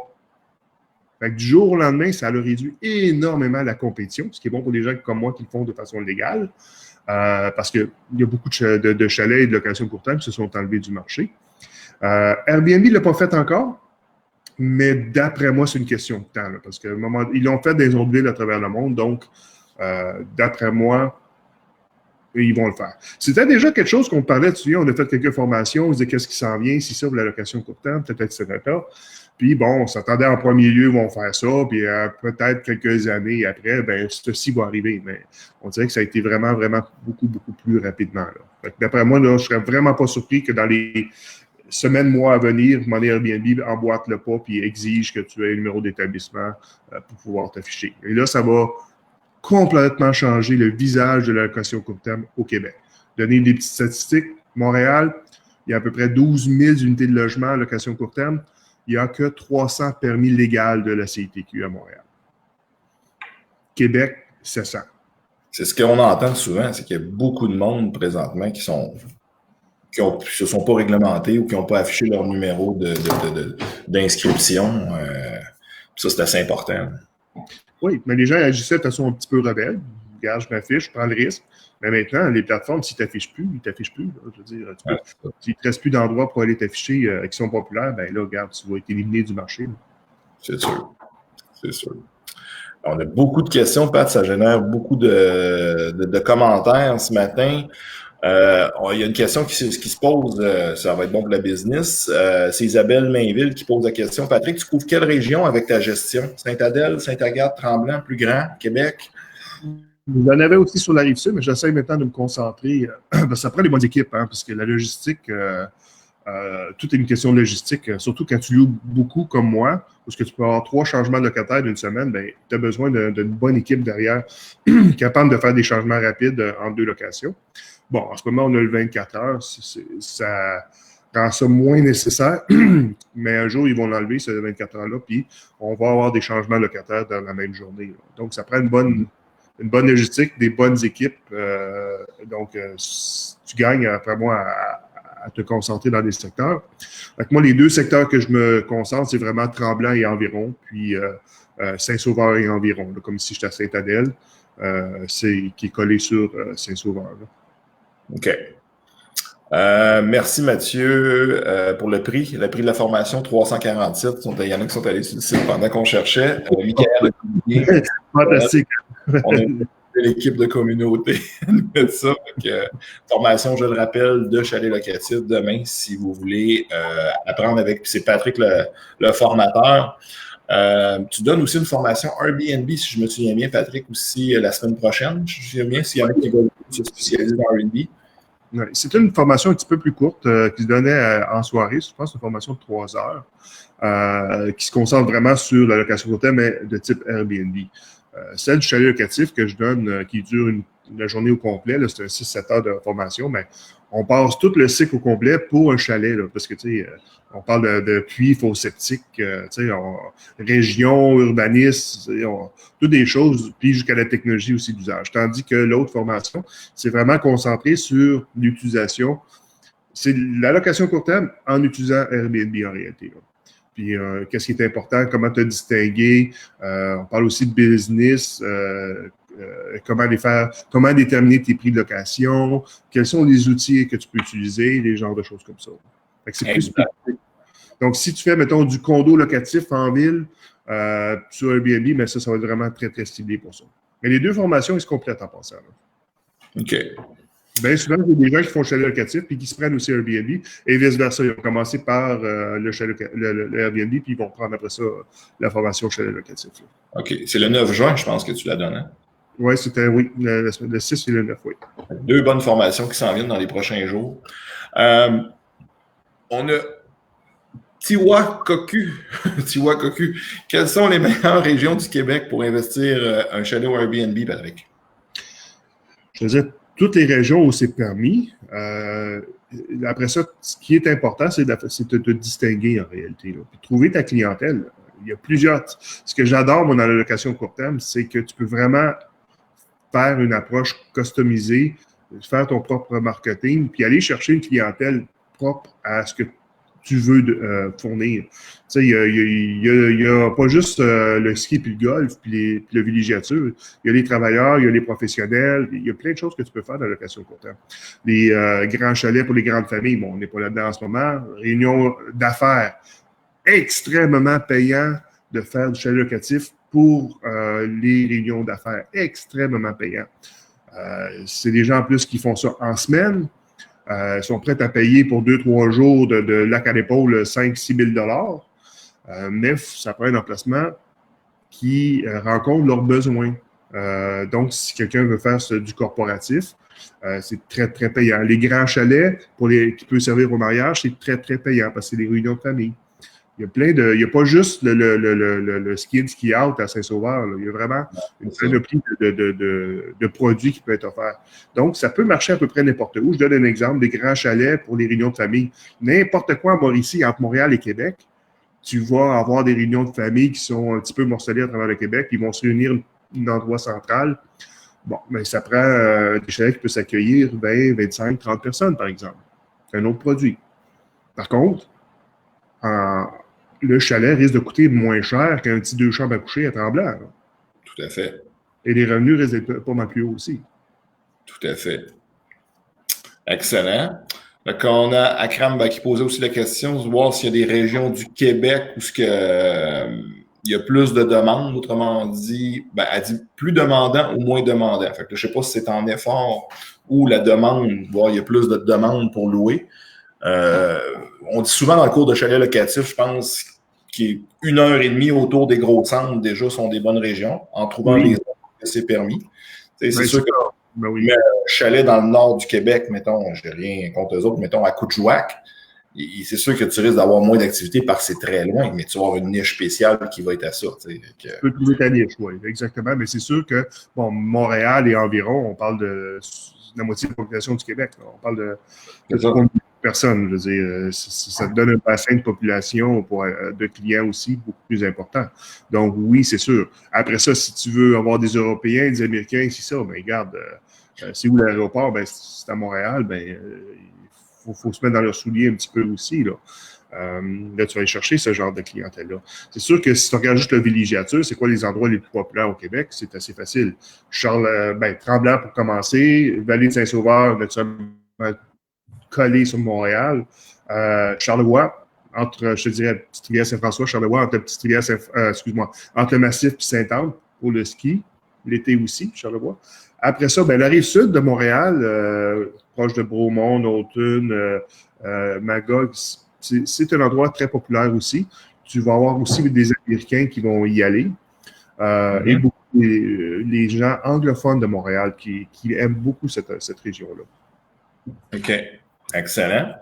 Du jour au lendemain, ça a réduit énormément la compétition, ce qui est bon pour les gens comme moi qui le font de façon légale. Parce qu'il y a beaucoup de chalets et de locations court terme qui se sont enlevés du marché. Airbnb ne l'a pas fait encore, mais d'après moi, c'est une question de temps. Là, parce qu'ils l'ont fait dans des autres villes à travers le monde, donc d'après moi, ils vont le faire. C'était déjà quelque chose qu'on parlait, tu sais, on a fait quelques formations, on disait qu'est-ce qui s'en vient, si ça, pour la location court terme, peut-être, etc. Puis bon, on s'attendait en premier lieu, ils vont faire ça, puis peut-être quelques années après, ben ceci va arriver. Mais on dirait que ça a été vraiment, vraiment beaucoup, beaucoup plus rapidement. D'après moi, là, je ne serais vraiment pas surpris que dans les semaines, mois à venir, mon Airbnb emboîte le pas puis exige que tu aies un numéro d'établissement pour pouvoir t'afficher. Et là, ça va complètement changer le visage de la location court terme au Québec. Donner des petites statistiques, Montréal, il y a à peu près 12 000 unités de logement à location court terme. Il n'y a que 300 permis légaux de la CITQ à Montréal. Québec, 700. C'est ce qu'on entend souvent, c'est qu'il y a beaucoup de monde présentement qui se sont pas réglementés ou qui n'ont pas affiché leur numéro d'inscription. Ça, c'est assez important. Oui, mais les gens agissaient de façon un petit peu rebelle. regarde, je m'affiche, je prends le risque. Mais maintenant, les plateformes, s'ils ne t'affichent plus, ils ne t'affichent plus. Là. Je veux dire, s'il ne te reste plus d'endroits pour aller t'afficher qui sont populaires, ben là, regarde, tu vas être éliminé du marché. Là. C'est sûr. C'est sûr. On a beaucoup de questions, Pat, ça génère beaucoup de commentaires ce matin. Il y a une question qui se pose, ça va être bon pour la business. C'est Isabelle Mainville qui pose la question. Patrick, tu couvres quelle région avec ta gestion? Sainte-Adèle, Sainte-Agathe, Tremblant, plus grand, Québec? Vous en avez aussi sur la Rive-Sud, mais j'essaie maintenant de me concentrer. Ça prend des bonnes équipes, hein, parce que la logistique, tout est une question de logistique, surtout quand tu loues beaucoup comme moi, parce que tu peux avoir 3 changements de locataires d'une semaine, ben, tu as besoin d'une bonne équipe derrière, capable de faire des changements rapides en 2 locations. Bon, en ce moment, on a le 24 heures, ça rend ça moins nécessaire, mais un jour, ils vont l'enlever, ce 24 heures-là, puis on va avoir des changements locataires dans la même journée. Là. Donc, ça prend une bonne logistique, des bonnes équipes. Donc, tu gagnes, après moi, à te concentrer dans des secteurs. Donc, moi, les 2 secteurs que je me concentre, c'est vraiment Tremblant et environ, puis Saint-Sauveur et environ, là, comme ici, j'étais à Sainte-Adèle, qui est collé sur Saint-Sauveur. Là. OK. Merci Mathieu pour le prix. Le prix de la formation 347. Il y en a qui sont allés sur le site pendant qu'on cherchait. Michael, fantastique. On a l'équipe de communauté de ça. Formation, je le rappelle, de chalet locatif demain si vous voulez apprendre avec. Puis c'est Patrick le formateur. Tu donnes aussi une formation Airbnb, si je me souviens bien, Patrick, aussi la semaine prochaine. Je me souviens bien s'il y en a qui veulent se spécialiser dans Airbnb. Ouais, c'est une formation un petit peu plus courte qui se donnait en soirée. Je pense une formation de 3 heures qui se concentre vraiment sur la location court terme, mais de type Airbnb. Celle du chalet locatif que je donne, qui dure la journée au complet, là, c'est un 6-7 heures de formation, mais on passe tout le cycle au complet pour un chalet, là, parce que, tu sais, on parle de puits, fosse septique, tu sais, région, urbanisme, toutes des choses, puis jusqu'à la technologie aussi d'usage. Tandis que l'autre formation, c'est vraiment concentré sur l'utilisation. C'est la location court terme en utilisant Airbnb en réalité, là. Puis, qu'est-ce qui est important, comment te distinguer. On parle aussi de business, comment déterminer tes prix de location, quels sont les outils que tu peux utiliser, des genres de choses comme ça. Fait que c'est plus spécifique. Donc, si tu fais, mettons, du condo locatif en ville sur Airbnb, mais ça va être vraiment très, très ciblé pour ça. Mais les 2 formations, ils se complètent en passant. Là. OK. Bien souvent, il y a des gens qui font chalet locatif puis qui se prennent aussi Airbnb et vice-versa. Ils ont commencé par le Airbnb puis ils vont prendre après ça la formation chalet locatif. Là. OK. C'est le 9 juin, je pense que tu la donnes. Hein? Oui, c'était le 6 et le 9, oui. 2 bonnes formations qui s'en viennent dans les prochains jours. On a Tiwacocu. Tiwacocu. Quelles sont les meilleures régions du Québec pour investir un chalet ou Airbnb, Patrick? Je veux dire, toutes les régions où c'est permis. Après ça, ce qui est important, c'est de te distinguer en réalité. Là. Puis trouver ta clientèle. Il y a plusieurs. Ce que j'adore, moi, dans la location court terme, c'est que tu peux vraiment faire une approche customisée, faire ton propre marketing, puis aller chercher une clientèle propre à ce que tu veux fournir. Tu sais, il y a pas juste le ski puis le golf puis le villégiature. Il y a les travailleurs, il y a les professionnels. Il y a plein de choses que tu peux faire dans la location court terme. Les grands chalets pour les grandes familles, bon, on n'est pas là-dedans en ce moment. Réunions d'affaires, extrêmement payant de faire du chalet locatif pour les réunions d'affaires, extrêmement payant. C'est des gens en plus qui font ça en semaine. Sont prêts à payer pour 2-3 jours de lac à l'épaule 5-6 000 $. Mais ça prend un emplacement qui rencontre leurs besoins. Donc, si quelqu'un veut faire du corporatif, c'est très, très payant. Les grands chalets qui peuvent servir au mariage, c'est très, très payant parce que c'est des réunions de famille. Il y a pas juste le ski in, ski out à Saint-Sauveur. Là. Il y a vraiment une panoplie de produits qui peut être offerts. Donc, ça peut marcher à peu près n'importe où. Je donne un exemple, des grands chalets pour les réunions de famille. N'importe quoi en Mauricie, entre Montréal et Québec, tu vas avoir des réunions de famille qui sont un petit peu morcelées à travers le Québec. Ils vont se réunir un endroit central. Bon, mais ça prend des chalets qui peuvent s'accueillir 20, 25, 30 personnes, par exemple. C'est un autre produit. Par contre, le chalet risque de coûter moins cher qu'un petit 2 chambres à coucher à Tremblant. Là. Tout à fait. Et les revenus restent pas mal plus hauts aussi. Tout à fait. Excellent. Donc, on a Akram qui posait aussi la question de voir s'il y a des régions du Québec où il y a plus de demandes, autrement dit, elle dit plus demandant ou moins demandant. Fait que je ne sais pas si c'est en effort ou la demande, voir il y a plus de demandes pour louer. On dit souvent dans le cours de chalet locatif, je pense, qui est 1 heure et demie autour des gros centres, déjà, sont des bonnes régions, en trouvant les zones que c'est permis. C'est sûr que mais chalet dans le nord du Québec, mettons, je n'ai rien contre eux autres, mettons à Coudjouac, c'est sûr que tu risques d'avoir moins d'activité parce que c'est très loin, mais tu vas avoir une niche spéciale qui va être à ça. Tu peux trouver ta niche, oui, exactement. Mais c'est sûr que, Montréal et environ, on parle de la moitié de la population du Québec. Là. On parle de 3 millions de personnes. Je veux dire, ça te donne un bassin de population de clients aussi beaucoup plus important. Donc, oui, c'est sûr. Après ça, si tu veux avoir des Européens, des Américains, c'est ça, ben regarde, c'est où l'aéroport? Ben, c'est à Montréal, il faut se mettre dans leurs souliers un petit peu aussi, là. Là, tu vas aller chercher ce genre de clientèle-là. C'est sûr que si tu regardes juste le villégiature, c'est quoi les endroits les plus populaires au Québec? C'est assez facile. Tremblant pour commencer, Vallée de Saint-Sauveur, naturellement collé sur Montréal. Charlevoix, entre, je te dirais, Petite-Rivière-Saint-François, Charlevoix, entre entre le Massif et Saint-Anne pour le ski. L'été aussi, Charlevoix. Après ça, la rive sud de Montréal, proche de Bromont, Autun, Magog, c'est un endroit très populaire aussi. Tu vas avoir aussi des Américains qui vont y aller. Et beaucoup les gens anglophones de Montréal qui aiment beaucoup cette région-là. OK. Excellent.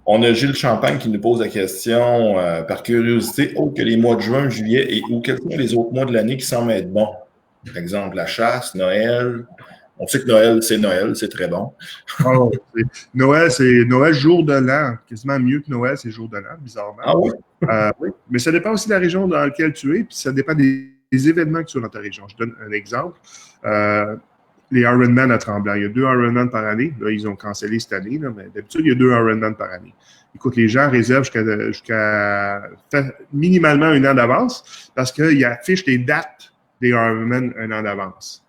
On a Gilles Champagne qui nous pose la question par curiosité, que les mois de juin, juillet et août, quels sont les autres mois de l'année qui semblent être bons? Par exemple, la chasse, Noël. On sait que Noël, c'est très bon. Noël, c'est Noël jour de l'an. Quasiment mieux que Noël, c'est jour de l'an, bizarrement. Ah oui? Oui. Mais ça dépend aussi de la région dans laquelle tu es, puis ça dépend des événements que tu as dans ta région. Je donne un exemple. Les Ironman à Tremblant. Il y a 2 Ironman par année. Là, ils ont cancellé cette année, là, mais d'habitude, il y a 2 Ironman par année. Écoute, les gens réservent jusqu'à minimalement 1 an d'avance parce qu'ils affichent les dates des Ironman 1 an d'avance.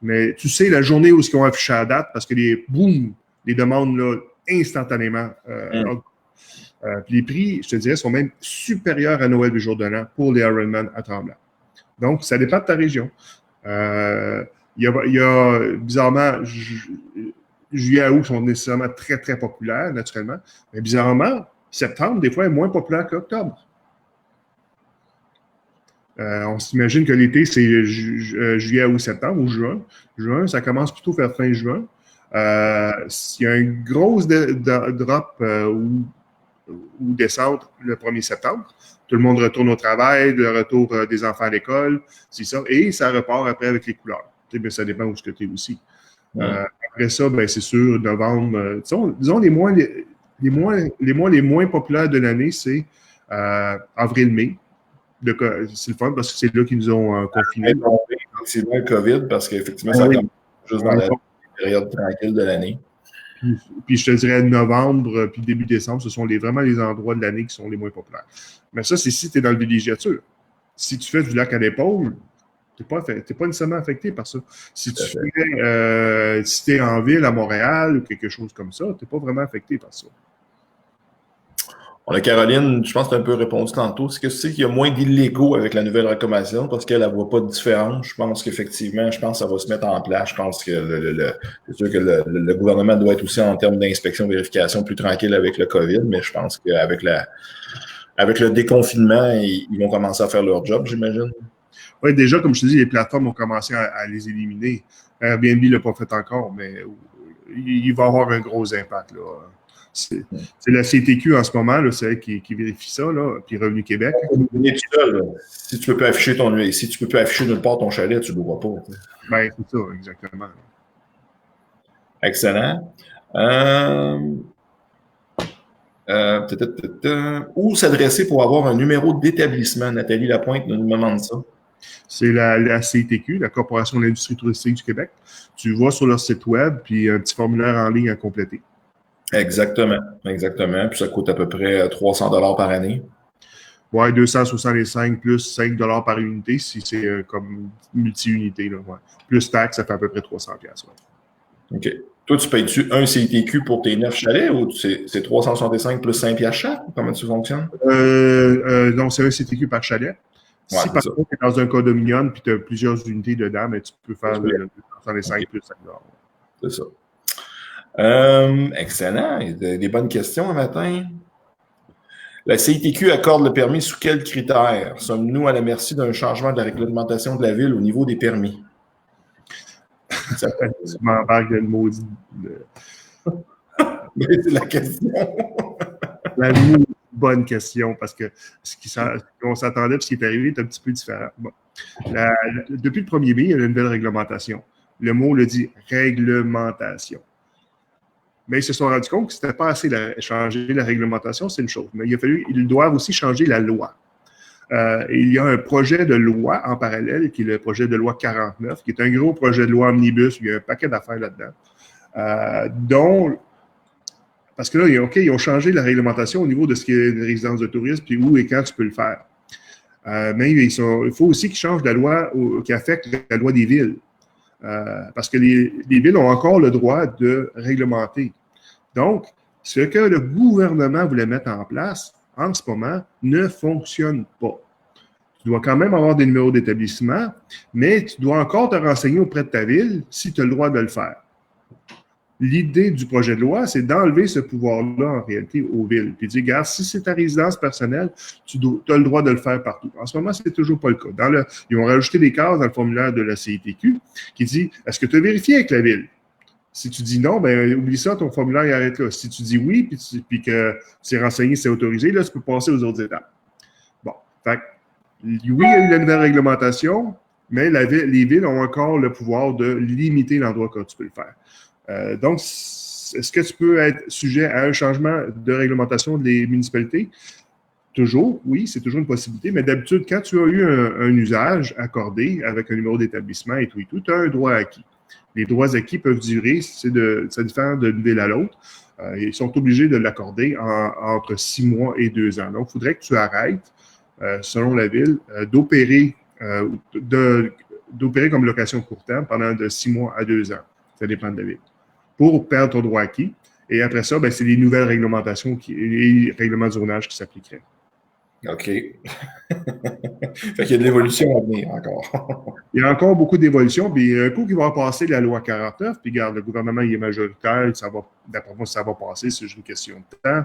Mais tu sais, la journée où ils ont affiché la date, parce que les demandes là, instantanément. Puis les prix, je te dirais, sont même supérieurs à Noël du jour de l'an pour les Ironman à Tremblant. Donc, ça dépend de ta région. Il y a bizarrement, juillet à août sont nécessairement très, très populaires, naturellement. Mais bizarrement, septembre, des fois, est moins populaire qu'octobre. On s'imagine que l'été, c'est juillet, août, septembre ou juin. Juin, ça commence plutôt vers fin juin. Il y a une grosse drop ou descente le 1er septembre. Tout le monde retourne au travail, le retour des enfants à l'école, c'est ça. Et ça repart après avec les couleurs. Ça dépend où tu es aussi. Après ça, c'est sûr, novembre. Disons les mois les moins populaires de l'année, c'est avril-mai. C'est le fun parce que c'est là qu'ils nous ont confinés. C'est le COVID parce qu'effectivement, ça commence juste dans la période tranquille de l'année. Puis je te dirais novembre puis début décembre, ce sont vraiment les endroits de l'année qui sont les moins populaires. Mais ça, c'est si tu es dans le villégiature. Si tu fais du lac à l'épaule, tu n'es pas nécessairement affecté par ça. Si tu es en ville, à Montréal ou quelque chose comme ça, tu n'es pas vraiment affecté par ça. On a Caroline, je pense que tu as un peu répondu tantôt. C'est que tu sais qu'il y a moins d'illégaux avec la nouvelle recommandation parce qu'elle ne voit pas de différence. Je pense qu'effectivement, ça va se mettre en place. Je pense que c'est sûr que le gouvernement doit être aussi en termes d'inspection, vérification plus tranquille avec le COVID, mais je pense qu'avec le déconfinement, ils vont commencer à faire leur job, j'imagine. Oui, déjà, comme je te dis, les plateformes ont commencé à les éliminer. Airbnb ne l'a pas fait encore, mais il va avoir un gros impact, là. C'est la CTQ en ce moment, là, c'est elle qui vérifie ça, là, puis Revenu Québec. Si tu peux plus afficher si tu peux plus afficher nulle part ton chalet, tu ne le vois pas. C'est ça, exactement. Excellent. Où s'adresser pour avoir un numéro d'établissement? Nathalie Lapointe nous demande ça. C'est la CTQ, la Corporation de l'industrie touristique du Québec. Tu vas sur leur site web, puis un petit formulaire en ligne à compléter. Exactement. Puis ça coûte à peu près 300 $ par année. Ouais, 265 plus 5 par unité si c'est comme multi-unité. Là, ouais. Plus taxe, ça fait à peu près 300 pièces. Ouais. OK. Toi, tu payes-tu un CTQ pour tes 9 chalets ou c'est 365 plus 5 piastres chaque? Comment tu fonctionnes? Non, c'est un CTQ par chalet. Ouais, Si c'est par ça. contre, tu es dans un condominium et tu as plusieurs unités dedans, mais tu peux faire le 265 OK, plus 5 c'est ça. Excellent. Il y a des bonnes questions un matin. La CITQ accorde le permis sous quels critères? Sommes-nous à la merci d'un changement de la réglementation de la ville au niveau des permis? Ça Tu m'embarques de le maudit. c'est la question. La bonne question parce que qu'on s'attendait et ce qui est arrivé est un petit peu différent. Bon. Depuis le 1er mai, il y a une nouvelle réglementation. Le mot le dit réglementation. Mais ils se sont rendus compte que c'était pas assez changer la réglementation, c'est une chose. Mais ils doivent aussi changer la loi. Il y a un projet de loi en parallèle, qui est le projet de loi 49, qui est un gros projet de loi omnibus, où il y a un paquet d'affaires là-dedans, dont parce que là, ils ont changé la réglementation au niveau de ce qui est une résidence de tourisme, puis où et quand tu peux le faire. Mais il faut aussi qu'ils changent la loi qui affecte la loi des villes. Parce que les villes ont encore le droit de réglementer. Donc, ce que le gouvernement voulait mettre en place en ce moment ne fonctionne pas. Tu dois quand même avoir des numéros d'établissement, mais tu dois encore te renseigner auprès de ta ville si tu as le droit de le faire. L'idée du projet de loi, c'est d'enlever ce pouvoir-là, en réalité, aux villes. Puis dire, regarde, si c'est ta résidence personnelle, tu as le droit de le faire partout. En ce moment, ce n'est toujours pas le cas. Ils ont rajouté des cases dans le formulaire de la CITQ qui dit, est-ce que tu as vérifié avec la ville? Si tu dis non, ben oublie ça, ton formulaire il arrête là. Si tu dis oui, puis que tu es renseigné, c'est autorisé, là, tu peux passer aux autres étapes. Bon, fait oui, il y a eu la nouvelle réglementation, mais les villes ont encore le pouvoir de limiter l'endroit que tu peux le faire. Donc, est-ce que tu peux être sujet à un changement de réglementation des municipalités? Toujours, oui, c'est toujours une possibilité, mais d'habitude, quand tu as eu un usage accordé avec un numéro d'établissement et tout, tu as un droit acquis. Les droits acquis peuvent durer, ça diffère d'une ville à l'autre. Ils sont obligés de l'accorder entre 6 mois et 2 ans. Donc, il faudrait que tu arrêtes, selon la ville, d'opérer comme location court terme pendant de 6 mois à 2 ans. Ça dépend de la ville. Pour perdre ton droit acquis. Et après ça, ben, c'est les nouvelles réglementations et règlements de zonage qui s'appliqueraient. OK. Fait qu'il y a de l'évolution à venir encore. Il y a encore beaucoup d'évolution. Puis un coup qui va passer la loi 49, puis regarde, le gouvernement il est majoritaire, d'après moi, ça va passer, c'est juste une question de temps.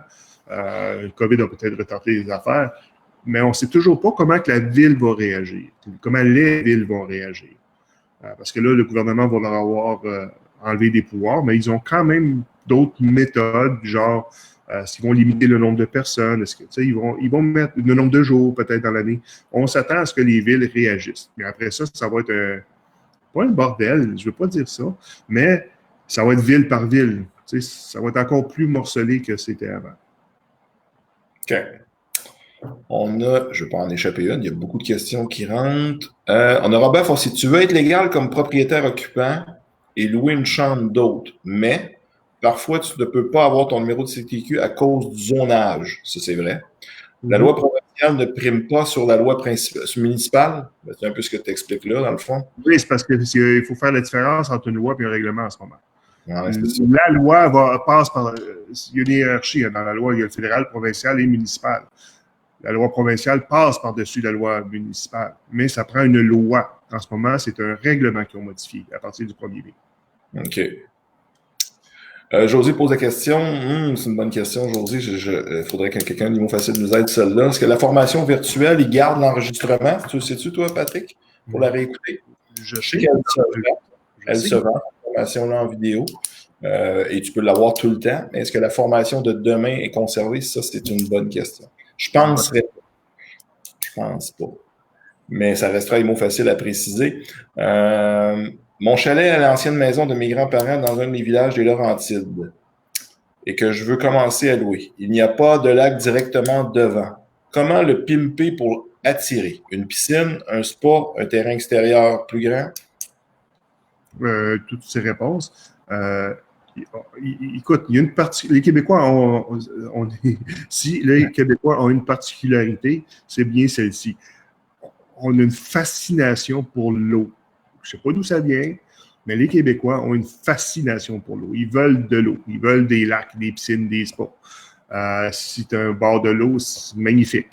Le COVID a peut-être retardé les affaires, mais on ne sait toujours pas comment que la ville va réagir, comment les villes vont réagir. Parce que là, le gouvernement va leur avoir enlevé des pouvoirs, mais ils ont quand même d'autres méthodes, genre s'ils vont limiter le nombre de personnes, est-ce que, ils vont mettre le nombre de jours peut-être dans l'année. On s'attend à ce que les villes réagissent. Mais après ça, ça va être pas un bordel, je ne veux pas dire ça, mais ça va être ville par ville. Ça va être encore plus morcelé que c'était avant. OK. On a, je ne vais pas en échapper une, il y a beaucoup de questions qui rentrent. On a Robert Forcy. Tu veux être légal comme propriétaire occupant et louer une chambre d'hôte, mais parfois tu ne peux pas avoir ton numéro de CTQ à cause du zonage. Ça, c'est vrai. La loi provinciale ne prime pas sur la loi municipale. C'est un peu ce que tu expliques là, dans le fond. Oui, c'est parce qu'il faut faire la différence entre une loi et un règlement en ce moment. Ouais, la loi passe par. Il y a une hiérarchie dans la loi. Il y a le fédéral, provincial et municipal. La loi provinciale passe par-dessus la loi municipale, mais ça prend une loi. En ce moment, c'est un règlement qu'ils ont modifié à partir du 1er mai. OK. José pose la question. C'est une bonne question, José. Il faudrait que quelqu'un de facile nous aide celle-là. Est-ce que la formation virtuelle, il garde l'enregistrement? Tu le sais-tu, toi, Patrick, pour la réécouter? Je sais qu'elle se vend. Elle se vend, la formation-là en vidéo. Et tu peux l'avoir tout le temps. Mais est-ce que la formation de demain est conservée? Ça, c'est une bonne question. Je penserais pas. Je pense pas. Mais ça restera des mots faciles à préciser. Mon chalet est à l'ancienne maison de mes grands-parents dans un des villages des Laurentides et que je veux commencer à louer. Il n'y a pas de lac directement devant. Comment le pimper pour attirer? Une piscine, un spa, un terrain extérieur plus grand? Toutes ces réponses. Écoute, il y a une partie. Les Québécois si les Québécois ont une particularité, c'est bien celle-ci. On a une fascination pour l'eau. Je ne sais pas d'où ça vient, mais les Québécois ont une fascination pour l'eau. Ils veulent de l'eau. Ils veulent des lacs, des piscines, des spas. Si tu as un bord de l'eau, c'est magnifique.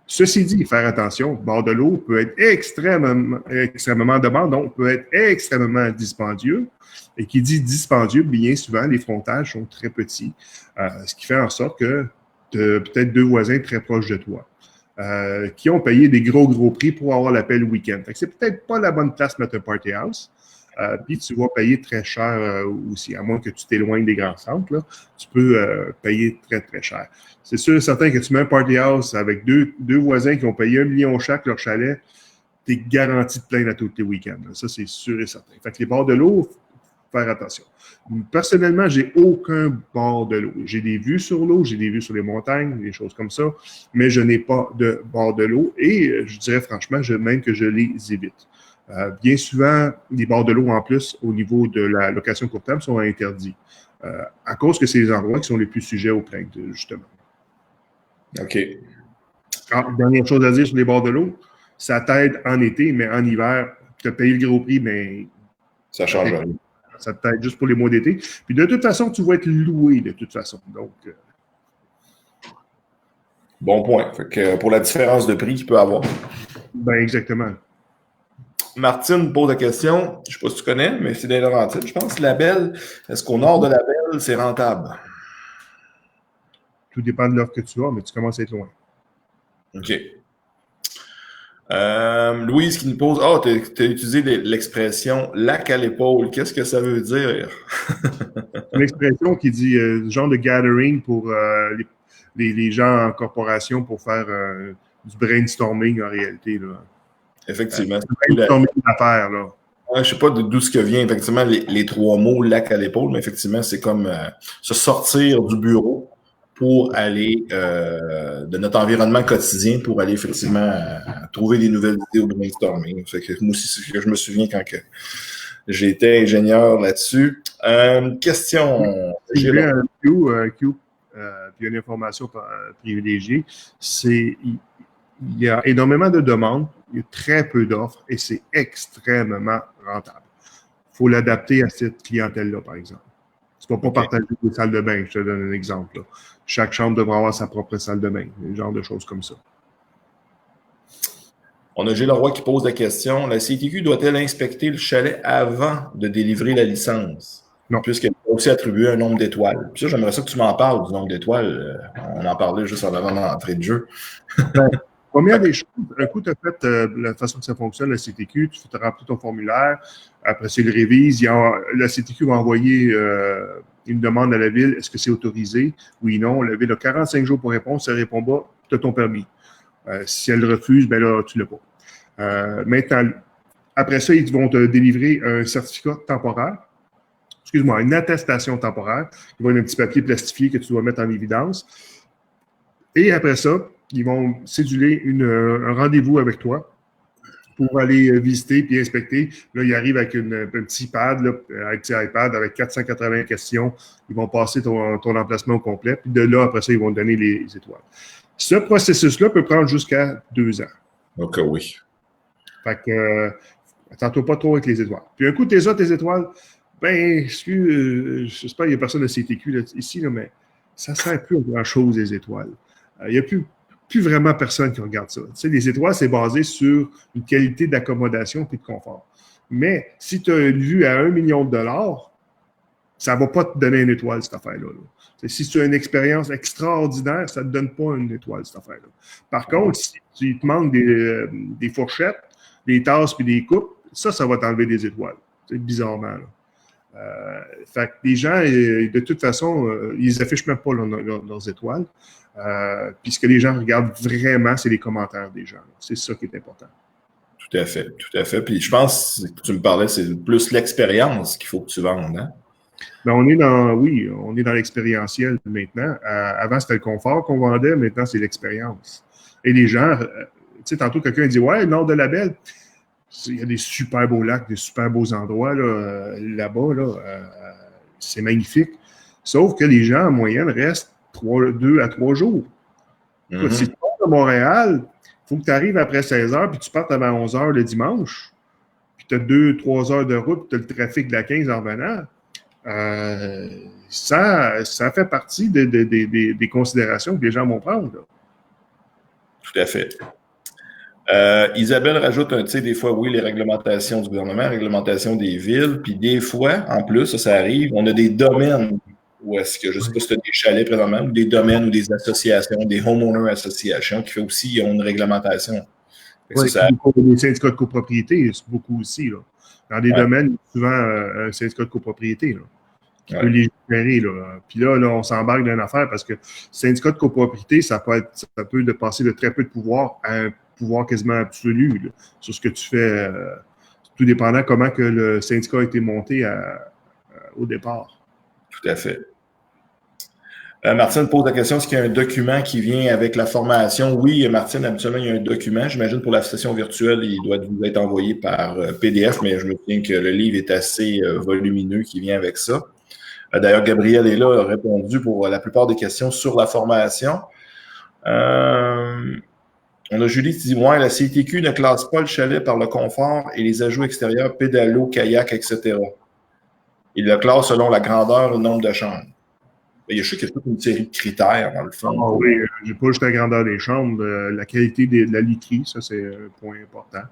Ceci dit, faire attention, le bord de l'eau peut être extrêmement demandant, peut être extrêmement dispendieux. Et qui dit dispendieux, bien souvent, les frontages sont très petits, ce qui fait en sorte que tu as peut-être 2 voisins très proches de toi qui ont payé des gros prix pour avoir l'appel week-end. Fait que c'est peut-être pas la bonne place pour mettre un party house. Puis tu vas payer très cher aussi, à moins que tu t'éloignes des grands centres, là, tu peux payer très cher. C'est sûr et certain que tu mets un party house avec deux voisins qui ont payé 1 million chaque leur chalet, tu es garanti de plaindre à tous tes week-ends. Là. Ça, c'est sûr et certain. Fait que les bords de l'eau, faire attention. Personnellement, j'ai aucun bord de l'eau. J'ai des vues sur l'eau, j'ai des vues sur les montagnes, des choses comme ça, mais je n'ai pas de bord de l'eau et je dirais franchement, même que je les évite. Bien souvent, les bords de l'eau, en plus, au niveau de la location court terme, sont interdits. À cause que c'est les endroits qui sont les plus sujets aux plaintes, justement. OK. Dernière chose à dire sur les bords de l'eau, ça t'aide en été, mais en hiver, tu as payé le gros prix, mais ça change rien. Ça t'aide juste pour les mois d'été. Puis de toute façon, tu vas être loué de toute façon. Donc, bon point. Fait que pour la différence de prix qu'il peut avoir. Ben exactement. Martine pose la question, je ne sais pas si tu connais, mais c'est des Laurentides, je pense. Labelle, est-ce qu'au nord de la Belle, c'est rentable? Tout dépend de l'offre que tu as, mais tu commences à être loin. OK. Louise qui nous pose, tu as utilisé l'expression lac à l'épaule. Qu'est-ce que ça veut dire? Une expression qui dit genre de gathering pour les gens en corporation pour faire du brainstorming en réalité. Là. Effectivement. Brainstorming d'affaires, là. Je ne sais pas d'où ce que vient, effectivement, les 3 mots lac à l'épaule, mais effectivement, c'est comme se sortir du bureau pour aller de notre environnement quotidien pour aller effectivement trouver des nouvelles idées au brainstorming. Fait que moi aussi, c'est ce que je me souviens quand j'étais ingénieur là-dessus. Question. J'ai un Q, puis une information privilégiée, c'est il y a énormément de demandes, il y a très peu d'offres et c'est extrêmement rentable. Il faut l'adapter à cette clientèle-là, par exemple. Tu ne vas pas partager des salles de bain, je te donne un exemple. Là. Chaque chambre devra avoir sa propre salle de bain, un genre de choses comme ça. On a Gilles Leroy qui pose la question, la CTQ doit-elle inspecter le chalet avant de délivrer la licence? Non. Puisqu'elle peut aussi attribuer un nombre d'étoiles. Puis ça, j'aimerais ça que tu m'en parles du nombre d'étoiles. On en parlait juste en avant d'entrée de jeu. Première des choses, un coup, tu as fait la façon que ça fonctionne, la CTQ, tu remplis ton formulaire, après c'est le révise, la CTQ va envoyer une demande à la ville, est-ce que c'est autorisé? Oui, non, la ville a 45 jours pour répondre, si elle ne répond pas, tu as ton permis. Si elle refuse, ben là, tu ne l'as pas. Maintenant, après ça, ils vont te délivrer un certificat temporaire, une attestation temporaire, qui va être un petit papier plastifié que tu dois mettre en évidence. Et après ça, ils vont céduler un rendez-vous avec toi pour aller visiter puis inspecter. Là, ils arrivent avec un petit pad, là, un petit iPad avec 480 questions. Ils vont passer ton emplacement au complet. Puis de là, après ça, ils vont te donner les étoiles. Ce processus-là peut prendre jusqu'à 2 ans. OK, oui. Fait que, attends-toi pas trop avec les étoiles. Puis un coup, tes étoiles, ben, j'espère qu'il n'y a personne de CTQ là, ici, là, mais ça ne sert plus à grand-chose, les étoiles. Il n'y a plus vraiment personne qui regarde ça. Tu sais, les étoiles, c'est basé sur une qualité d'accommodation et de confort. Mais si tu as une vue à 1 million de dollars, ça ne va pas te donner une étoile, cette affaire-là. Là. Si tu as une expérience extraordinaire, ça ne te donne pas une étoile, cette affaire-là. Par contre, si tu te manques des fourchettes, des tasses et des coupes, ça va t'enlever des étoiles. C'est bizarrement. Là. Fait que les gens, de toute façon, ils affichent même pas leurs étoiles. Puis ce que les gens regardent vraiment, c'est les commentaires des gens. C'est ça qui est important. Tout à fait, tout à fait. Puis je pense que tu me parlais, c'est plus l'expérience qu'il faut que tu vendes, hein? Ben, on est dans l'expérientiel maintenant. Avant, c'était le confort qu'on vendait, maintenant, c'est l'expérience. Et les gens, tu sais, tantôt, quelqu'un dit « Ouais, le nord de la Belle, il y a des super beaux lacs, des super beaux endroits là-bas. Là, c'est magnifique. Sauf que les gens, en moyenne, restent 2 à 3 jours. Écoute, si tu pars de Montréal, il faut que tu arrives après 16 heures, puis tu partes avant 11 heures le dimanche, puis tu as 2-3 heures de route, puis tu as le trafic de la 15 en revenant. Ça fait partie des considérations que les gens vont prendre. Là. Tout à fait. Isabelle rajoute tu sais, des fois, oui, les réglementations du gouvernement, réglementations des villes, puis des fois, en plus, ça arrive, on a des domaines où est-ce que, je ne sais pas si tu as des chalets présentement, ou des domaines ou des associations, des homeowner associations qui fait aussi, ils ont une réglementation. Oui, des syndicats de copropriété, c'est beaucoup aussi. Là. Dans des domaines, souvent, un syndicat de copropriété là, qui peut légiférer. Là. Puis là, on s'embarque dans une affaire parce que syndicat de copropriété, ça peut passer de très peu de pouvoir à un pouvoir quasiment absolu là, sur ce que tu fais, tout dépendant comment que le syndicat a été monté au départ. Tout à fait. Martine pose la question, est-ce qu'il y a un document qui vient avec la formation? Oui, Martine, habituellement, il y a un document. J'imagine pour la session virtuelle, il doit vous être envoyé par PDF, mais je me souviens que le livre est assez volumineux qui vient avec ça. D'ailleurs, Gabriel est là, a répondu pour la plupart des questions sur la formation. On a Julie qui dit, ouais, la CTQ ne classe pas le chalet par le confort et les ajouts extérieurs, pédalo, kayak, etc. Il le classe selon la grandeur et le nombre de chambres. Je sais qu'il y a toute une série de critères, dans le fond. Ah oui, j'ai pas juste la grandeur des chambres, la qualité de la literie, ça, c'est un point important.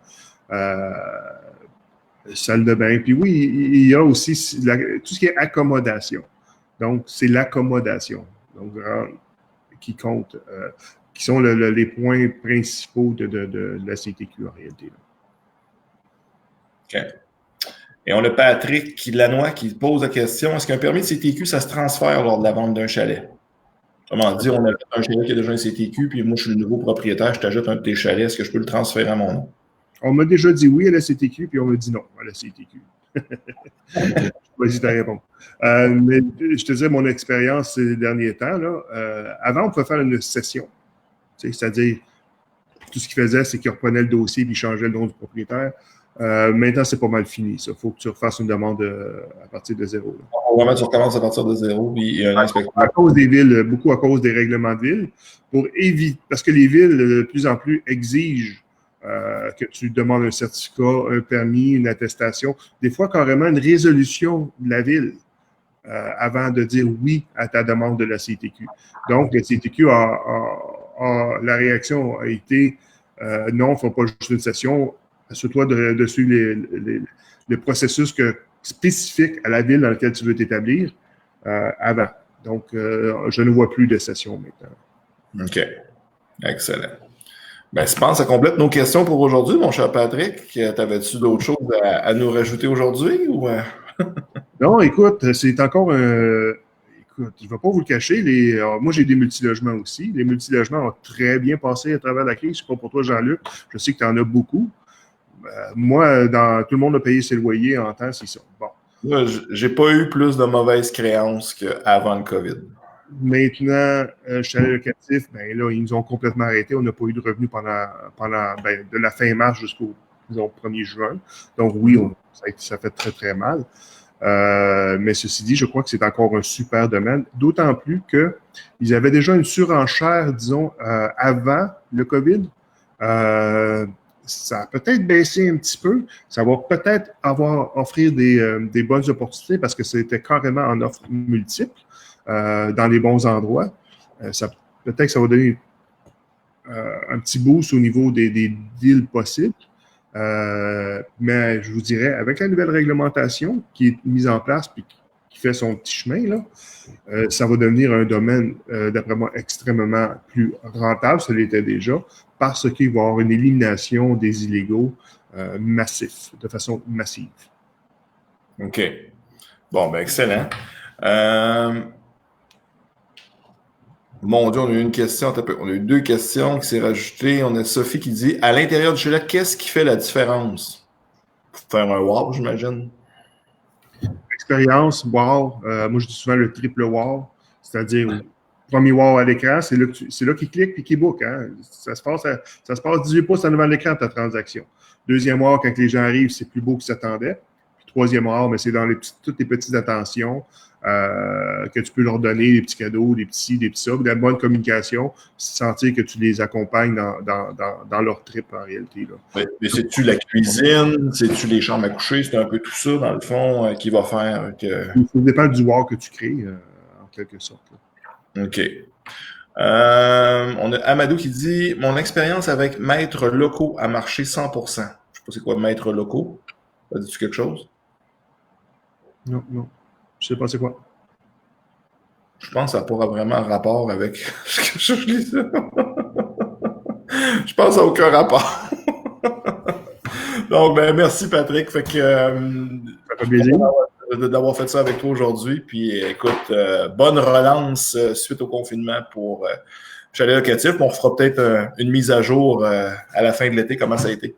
Salle de bain. Puis oui, il y a aussi tout ce qui est accommodation. Donc, c'est l'accommodation. Donc, qui compte, qui sont les points principaux de la CTQ en réalité. OK. Et on a Patrick Lanois qui pose la question, est-ce qu'un permis de CTQ, ça se transfère lors de la vente d'un chalet? Comment dire, on a un chalet qui a déjà un CTQ, puis moi, je suis le nouveau propriétaire, je t'ajoute un de tes chalets, est-ce que je peux le transférer à mon nom? On m'a déjà dit oui à la CTQ, puis on m'a dit non à la CTQ. Vas-y, ta réponse. Mais je te disais, mon expérience ces derniers temps, là, avant, on pouvait faire une session. C'est-à-dire, tout ce qu'il faisait, c'est qu'il reprenait le dossier et il changeait le nom du propriétaire. Maintenant, c'est pas mal fini, ça. Il faut que tu refasses une demande à partir de zéro. Vraiment, tu recommences à partir de zéro, puis il y a un inspecteur. À cause des villes, beaucoup à cause des règlements de ville, pour éviter, parce que les villes, de plus en plus, exigent que tu demandes un certificat, un permis, une attestation, des fois carrément une résolution de la ville avant de dire oui à ta demande de la CTQ. Donc, la CTQ la réaction a été non, il ne faut pas juste une session, assure-toi de suivre le processus spécifique à la ville dans laquelle tu veux t'établir avant. Donc, je ne vois plus de session maintenant. OK. Excellent. Ben, je pense que ça complète nos questions pour aujourd'hui, mon cher Patrick. T'avais-tu d'autres choses à nous rajouter aujourd'hui? Ou... Non, écoute, c'est encore un... Écoute, je ne vais pas vous le cacher. Moi, j'ai des multilogements aussi. Les multilogements ont très bien passé à travers la crise. Je ne sais pas pour toi, Jean-Luc. Je sais que tu en as beaucoup. Moi, tout le monde a payé ses loyers en temps, c'est ça. Bon. Moi, j'ai pas eu plus de mauvaises créances qu'avant le COVID. Maintenant, chalet locatif, ben là, ils nous ont complètement arrêtés. On n'a pas eu de revenus pendant de la fin mars jusqu'au 1er juin. Donc oui, ça fait très, très mal. Mais ceci dit, je crois que c'est encore un super domaine, d'autant plus qu'ils avaient déjà une surenchère, disons, avant le COVID. Ça a peut-être baissé un petit peu. Ça va peut-être offrir des bonnes opportunités parce que c'était carrément en offre multiple dans les bons endroits. Peut-être que ça va donner un petit boost au niveau des deals possibles. Mais je vous dirais, avec la nouvelle réglementation qui est mise en place et qui fait son petit chemin, là, ça va devenir un domaine, d'après moi, extrêmement plus rentable, ça l'était déjà, parce qu'il va y avoir une élimination des illégaux de façon massive. OK. Bon, ben excellent. Mon Dieu, on a eu une question. On a eu 2 questions qui s'est rajoutées. On a Sophie qui dit, à l'intérieur du chalet, qu'est-ce qui fait la différence? Pour faire un wow, j'imagine. Expérience, wow. Moi, je dis souvent le triple wow. C'est-à-dire, premier wow à l'écran, c'est là qu'il clique et qu'il book. Hein? Ça se passe 18 pouces en devant l'écran de ta transaction. Deuxième wow, quand les gens arrivent, c'est plus beau qu'ils s'attendaient. Puis troisième art, mais c'est dans toutes les petites attentions que tu peux leur donner, des petits cadeaux, des petits ça, de la bonne communication, sentir que tu les accompagnes dans leur trip en réalité. Là. Mais c'est-tu la cuisine? C'est-tu les chambres à coucher? C'est un peu tout ça, dans le fond, qui va faire que... Ça dépend du wow que tu crées, en quelque sorte. Là. OK. On a Amadou qui dit « Mon expérience avec maîtres locaux a marché 100%. » Je sais pas c'est quoi maîtres locaux. Ça dit-tu quelque chose? Non. Je sais pas c'est quoi. Je pense que ça n'a pas vraiment rapport avec ce que je lis ça. Je pense que ça n'a aucun rapport. Donc, ben, merci Patrick. Fait que, Ça fait plaisir d'avoir fait ça avec toi aujourd'hui. Puis écoute, bonne relance suite au confinement pour Chalet Locatif. On fera peut-être une mise à jour à la fin de l'été, comment ça a été.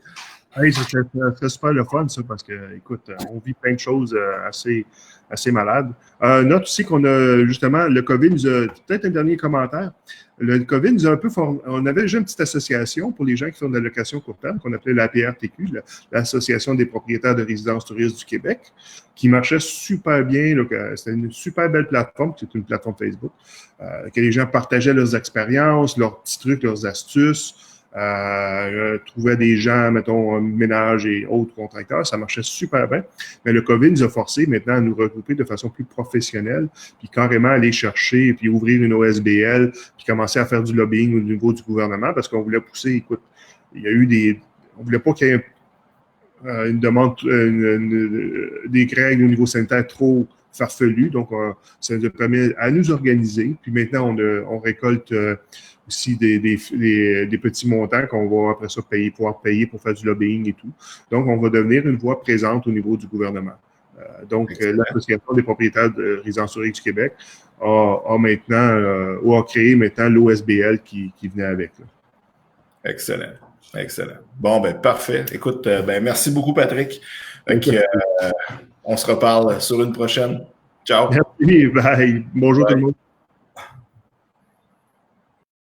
Oui, ça serait super le fun, ça, parce que, écoute, on vit plein de choses assez malades. Note aussi qu'on a, justement, le COVID nous a, peut-être un dernier commentaire, le COVID nous a un peu formé, on avait déjà une petite association pour les gens qui font de la location court terme, qu'on appelait l'APRTQ, l'Association des propriétaires de résidences touristes du Québec, qui marchait super bien, c'était une super belle plateforme, c'est une plateforme Facebook, que les gens partageaient leurs expériences, leurs petits trucs, leurs astuces, trouvaient des gens, mettons, ménage et autres contracteurs, ça marchait super bien. Mais le COVID nous a forcé maintenant à nous regrouper de façon plus professionnelle, puis carrément aller chercher, puis ouvrir une OSBL, puis commencer à faire du lobbying au niveau du gouvernement, parce qu'on voulait pousser, écoute, il y a eu on voulait pas qu'il y ait une demande, des règles au niveau sanitaire trop farfelues, donc ça nous a permis à nous organiser, puis maintenant on récolte aussi des petits montants qu'on va après ça pouvoir payer pour faire du lobbying et tout. Donc, on va devenir une voix présente au niveau du gouvernement. Donc, l'Association des propriétaires de résidences touristiques du Québec a créé maintenant l'OSBL qui venait avec. Là. Excellent. Bon, ben parfait. Écoute, ben merci beaucoup, Patrick. On se reparle sur une prochaine. Ciao. Merci, bye. Bonjour tout le monde.